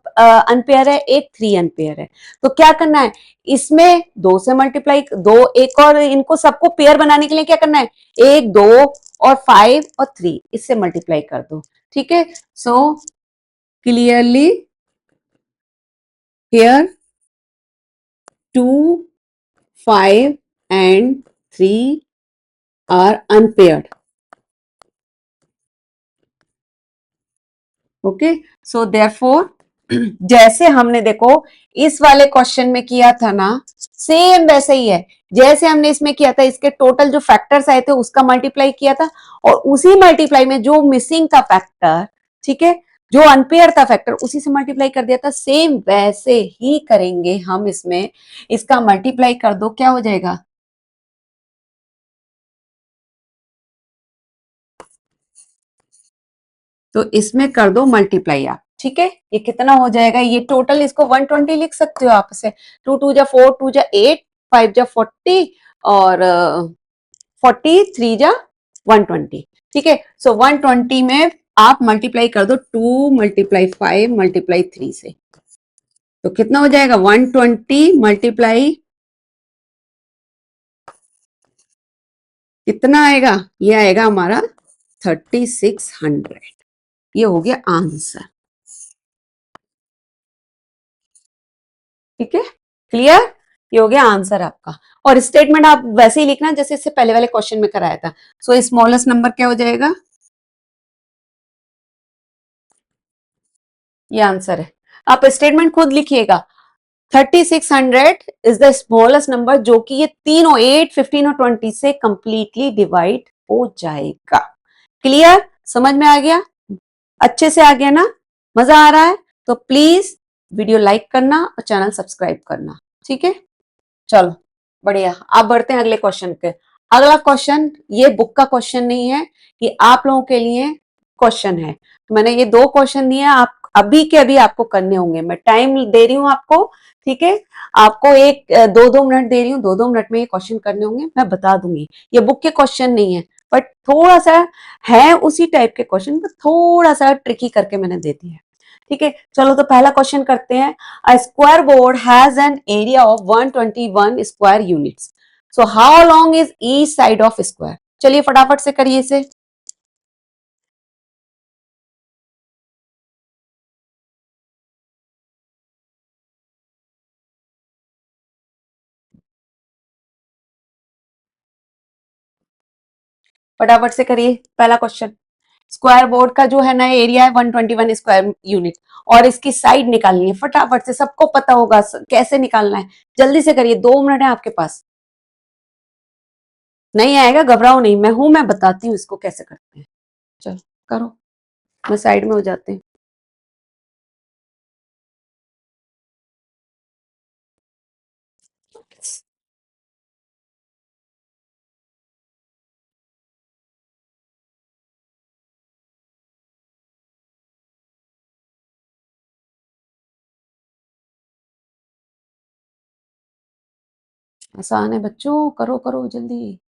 अनपेयर है, एक 3 अनपेयर है। तो क्या करना है, इसमें 2 से मल्टीप्लाई, दो एक और इनको सबको पेयर बनाने के लिए क्या करना है, 1 2 और 5 और 3 इससे मल्टीप्लाई कर दो। ठीक है, so clearly here 2 5 and 3 are unpaired. Okay, so therefore जैसे हमने देखो इस वाले क्वेश्चन में किया था ना, सेम वैसे ही है जैसे हमने इसमें किया था। इसके टोटल जो फैक्टर्स आए थे उसका मल्टीप्लाई किया था, और उसी मल्टीप्लाई में जो मिसिंग था फैक्टर, ठीक है, जो अनपेयर था फैक्टर, उसी से मल्टीप्लाई कर दिया था। सेम वैसे ही करेंगे हम इसमें। इसका मल्टीप्लाई कर दो, क्या हो जाएगा, तो इसमें कर दो मल्टीप्लाई आप। ठीक है, ये कितना हो जाएगा, ये टोटल इसको 120 लिख सकते हो आप इसे। 2 2 जा 4, 2 जा 8, 5 जा 40 और 40, 3 जा 120। ठीक है, सो 120 में आप मल्टीप्लाई कर दो 2 मल्टीप्लाई 5 मल्टीप्लाई 3 से। तो कितना हो जाएगा, 120 मल्टीप्लाई कितना आएगा, ये आएगा हमारा 3600। ये हो गया आंसर। ठीक है, क्लियर, ये हो गया आंसर आपका। और स्टेटमेंट आप वैसे ही लिखना जैसे इससे पहले वाले क्वेश्चन में कराया था। सो स्मॉलेस्ट नंबर क्या हो जाएगा, ये आंसर है। आप स्टेटमेंट खुद लिखिएगा। 3600 इज द स्मॉलेस्ट नंबर जो कि ये तीनों 8, 15 और 20 से कंप्लीटली डिवाइड हो जाएगा। क्लियर, समझ में आ गया, अच्छे से आ गया ना, मजा आ रहा है। तो प्लीज वीडियो लाइक करना और चैनल सब्सक्राइब करना। ठीक है, चलो बढ़िया। आप बढ़ते हैं अगले क्वेश्चन पे। अगला क्वेश्चन ये बुक का क्वेश्चन नहीं है, ये आप लोगों के लिए क्वेश्चन है। तो मैंने ये 2 क्वेश्चन दिए हैं, आप अभी के अभी आपको करने होंगे। मैं टाइम दे रही हूँ आपको, ठीक है, आपको एक 2-2 मिनट दे रही हूँ। 2-2 मिनट में ये क्वेश्चन करने होंगे, मैं बता दूंगी। ये बुक के क्वेश्चन नहीं है, बट थोड़ा सा है उसी टाइप के क्वेश्चन, थोड़ा सा ट्रिकी करके मैंने दे दिया है। ठीक है, चलो तो पहला क्वेश्चन करते हैं। A square board has an area of 121 square units, so how long is each side of square. चलिए फटाफट से करिए इसे। फटाफट से करिए पहला क्वेश्चन। स्क्वायर बोर्ड का जो है ना एरिया है 121 स्क्वायर यूनिट, और इसकी साइड निकालनी है। फटाफट से, सबको पता होगा कैसे निकालना है, जल्दी से करिए, 2 मिनट है आपके पास। नहीं आएगा, घबराओ नहीं, मैं हूं, मैं बताती हूँ इसको कैसे करते हैं। चलो करो, मैं साइड में हो जाते हैं। आसान है बच्चों, करो करो जल्दी।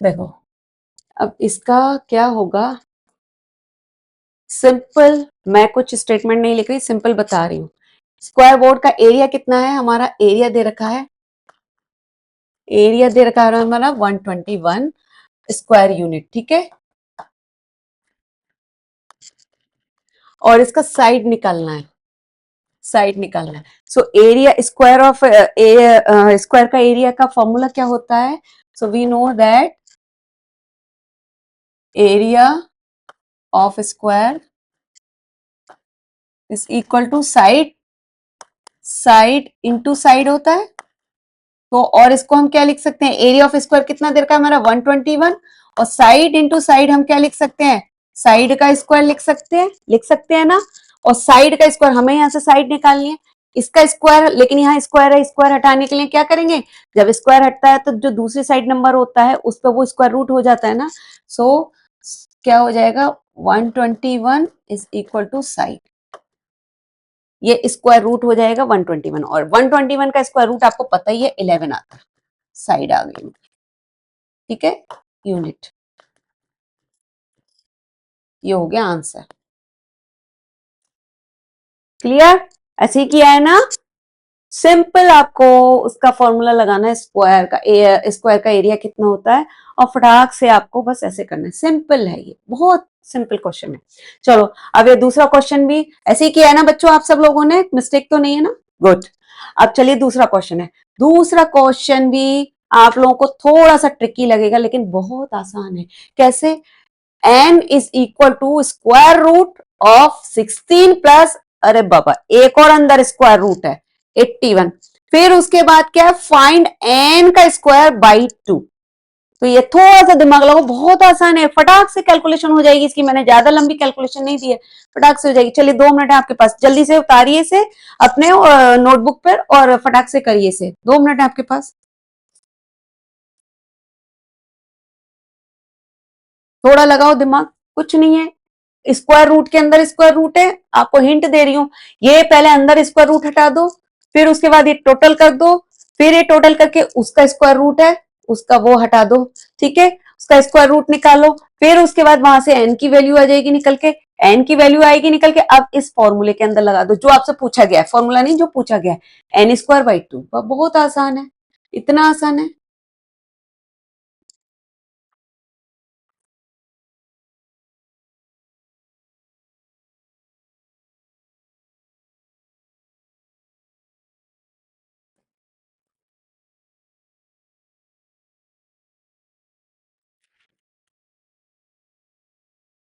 देखो, अब इसका क्या होगा, सिंपल, मैं कुछ स्टेटमेंट नहीं लिख रही, सिंपल बता रही हूँ। स्क्वायर बोर्ड का एरिया कितना है, हमारा एरिया दे रखा है, एरिया दे रखा है हमारा 121 स्क्वायर यूनिट, ठीक है। और इसका साइड निकालना है, साइड निकालना है। So area square of square का एरिया का फॉर्मूला क्या होता है, so we know that area of square is equal to side, side into side होता है। तो और इसको हम क्या लिख सकते हैं, एरिया ऑफ स्क्वायर कितना देर का हमारा 121, और साइड इंटू साइड हम क्या लिख सकते हैं, साइड का स्क्वायर लिख सकते हैं, लिख सकते हैं ना। और साइड का स्क्वायर, हमें यहाँ से साइड निकालनी है, इसका स्क्वायर, लेकिन यहाँ स्क्वायर है, स्क्वायर हटाने के लिए क्या करेंगे, जब स्क्वायर हटता है तो जो दूसरी साइड नंबर होता है उस पर वो स्क्वायर रूट हो जाता है ना। सो क्या हो जाएगा, 121 इज इक्वल टू साइड, ये स्क्वायर रूट हो जाएगा 121, और 121 का स्क्वायर रूट आपको पता ही है 11 आता है, साइड आ गई, ठीक है, यूनिट। ये हो गया आंसर, क्लियर, ऐसे ही किया है ना। सिंपल, आपको उसका फॉर्मूला लगाना है, स्क्वायर का, स्क्वायर का एरिया कितना होता है, और फटाक से आपको बस ऐसे करना है, सिंपल है, ये बहुत सिंपल क्वेश्चन है। चलो अब ये दूसरा क्वेश्चन भी ऐसे ही किया है ना बच्चों, आप सब लोगों ने, मिस्टेक तो नहीं है ना, गुड। अब चलिए दूसरा क्वेश्चन है, दूसरा क्वेश्चन भी आप लोगों को थोड़ा सा ट्रिकी लगेगा लेकिन बहुत आसान है। कैसे, n is equal to square root of 16 plus, अरे बाबा एक और अंदर स्क्वायर रूट है 81, फिर उसके बाद क्या है, फाइंड n का स्क्वायर बाई 2। तो ये थोड़ा सा दिमाग लगाओ, बहुत आसान है, फटाक से कैलकुलेशन हो जाएगी इसकी, मैंने ज्यादा लंबी कैलकुलेशन नहीं दी है, फटाक से हो जाएगी। चलिए 2 मिनट है आपके पास, जल्दी से उतारिए इसे अपने नोटबुक पर और फटाक से करिए इसे, 2 मिनट है आपके पास। थोड़ा लगाओ दिमाग, कुछ नहीं है, स्क्वायर रूट के अंदर स्क्वायर रूट है, आपको हिंट दे रही हूं, ये पहले अंदर स्क्वायर रूट हटा दो, फिर उसके बाद ये टोटल कर दो, फिर ये टोटल करके उसका स्क्वायर रूट है, उसका वो हटा दो, ठीक है, उसका स्क्वायर रूट निकालो, फिर उसके बाद वहां से एन की वैल्यू आ जाएगी निकल के, एन की वैल्यू आएगी निकल के, अब इस फॉर्मूले के अंदर लगा दो जो आपसे पूछा गया है, फॉर्मूला नहीं जो पूछा गया है, एन स्क्वायर बाई 2, बहुत आसान है, इतना आसान है।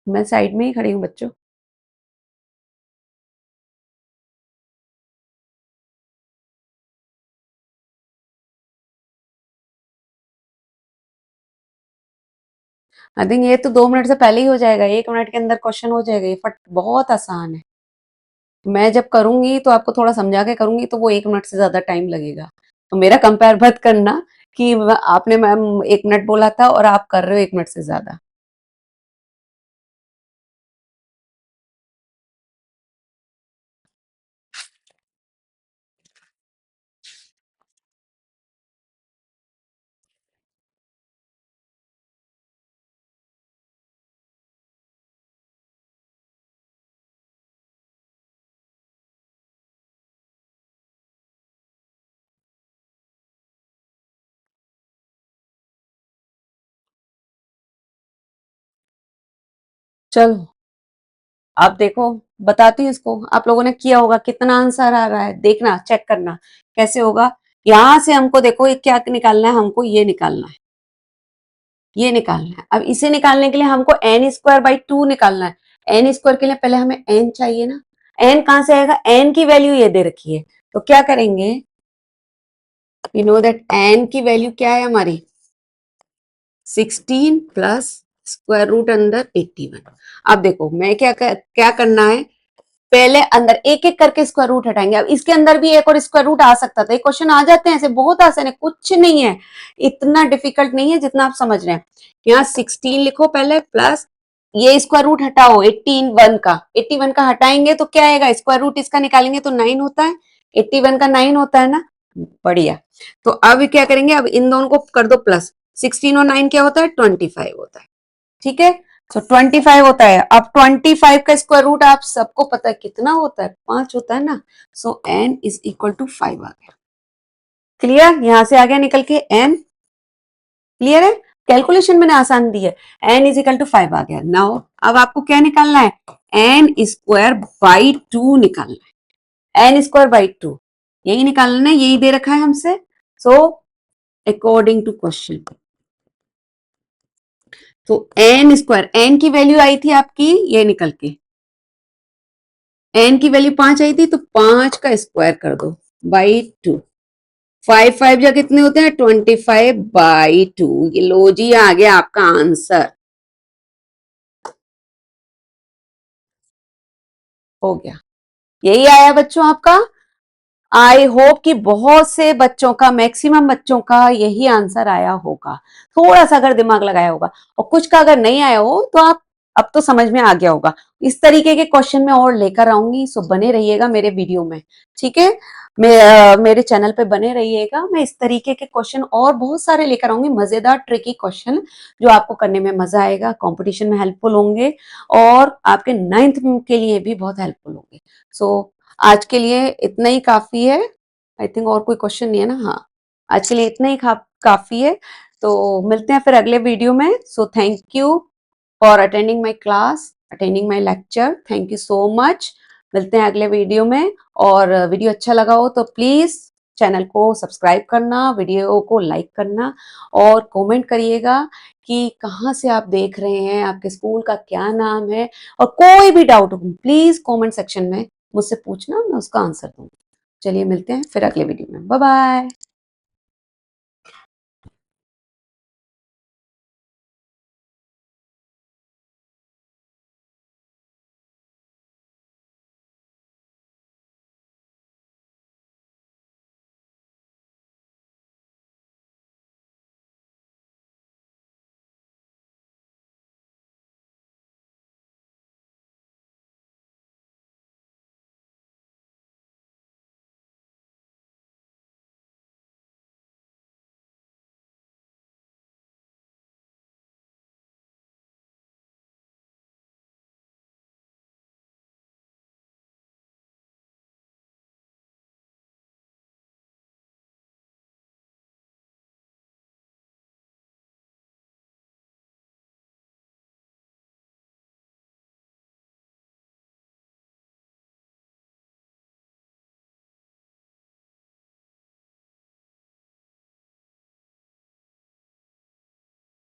मैं साइड में ही खड़ी हूँ बच्चों। आई थिंक ये तो 2 मिनट से पहले ही हो जाएगा, 1 मिनट के अंदर क्वेश्चन हो जाएगा, ये फट बहुत आसान है। मैं जब करूंगी तो आपको थोड़ा समझा के करूंगी तो वो 1 मिनट से ज्यादा टाइम लगेगा। तो मेरा कंपेयर मत करना कि आपने मैम 1 मिनट बोला था और आप कर रहे हो 1 मिनट से ज्यादा। चलो आप देखो, बताती हूँ इसको, आप लोगों ने किया होगा, कितना आंसर आ रहा है देखना, चेक करना कैसे होगा। यहां से हमको देखो ये क्या निकालना है, हमको ये निकालना है, ये निकालना है। अब इसे निकालने के लिए हमको n² by 2 निकालना है। एन स्क्वायर के लिए पहले हमें n चाहिए ना। n कहां से आएगा, n की वैल्यू ये दे रखी है, तो क्या करेंगे, वी नो दैट n की वैल्यू क्या है हमारी 16 प्लस स्क्वायर रूट अंदर 81। अब देखो मैं क्या करना है, पहले अंदर एक एक करके स्क्वायर रूट हटाएंगे। अब इसके अंदर भी एक और स्क्वायर रूट आ सकता था, एक क्वेश्चन आ जाते हैं ऐसे, बहुत आसान है, कुछ नहीं है, इतना डिफिकल्ट नहीं है जितना आप समझ रहे हैं। यहाँ 16 लिखो पहले, प्लस ये स्क्वायर रूट हटाओ 81 का, 81 का हटाएंगे तो क्या आएगा, स्क्वायर रूट इसका निकालेंगे तो 9 होता है, 81 का 9 होता है ना, बढ़िया। तो अब क्या करेंगे, अब इन दोनों को कर दो प्लस, 16 और 9 क्या होता है, 25 होता है, ठीक है। तो 25 होता है। अब 25 का स्क्वायर रूट आप सबको पता है कितना होता है, 5 होता है ना। सो n इज इक्वल टू 5 आ गया, क्लियर, यहां से आ गया निकल के n, क्लियर है, कैलकुलेशन मैंने आसान दी है। n इज इक्वल टू 5 आ गया। नाउ अब आपको क्या निकालना है, n² by 2 निकालना है, n² by 2 यही निकालना है, यही दे रखा है हमसे। सो अकॉर्डिंग टू क्वेश्चन, तो n² n की वैल्यू आई थी आपकी ये निकल के, n की वैल्यू 5 आई थी, तो 5 का स्क्वायर कर दो बाई 2, 5 5 जा कितने होते हैं, 25/2। ये लो जी आ गया आपका आंसर, हो गया, यही आया बच्चों आपका। आई होप कि बहुत से बच्चों का, मैक्सिमम बच्चों का यही आंसर आया होगा, थोड़ा सा अगर दिमाग लगाया होगा, और कुछ का अगर नहीं आया हो तो आप, अब तो समझ में आ गया होगा। इस तरीके के क्वेश्चन मैं और लेकर आऊंगी, सो बने रहिएगा मेरे वीडियो में, ठीक है। मेरे चैनल पे बने रहिएगा, मैं इस तरीके के क्वेश्चन और बहुत सारे लेकर आऊंगी, मजेदार ट्रिकी क्वेश्चन जो आपको करने में मजा आएगा, कंपटीशन में हेल्पफुल होंगे, और आपके 9th के लिए भी बहुत हेल्पफुल होंगे। सो आज के लिए इतना ही काफी है, आई थिंक और कोई क्वेश्चन नहीं है ना, हाँ, आज के लिए इतना ही काफी है। तो मिलते हैं फिर अगले वीडियो में। So thank you for attending my class, attending my lecture, thank you so much. मिलते हैं अगले वीडियो में, और वीडियो अच्छा लगा हो तो प्लीज चैनल को सब्सक्राइब करना, वीडियो को लाइक करना, और कमेंट करिएगा कि कहाँ से आप देख रहे हैं, आपके स्कूल का क्या नाम है, और कोई भी डाउट हो प्लीज कमेंट सेक्शन में मुझसे पूछना, मैं उसका आंसर दूंगी। चलिए मिलते हैं फिर अगले वीडियो में, बाय बाय।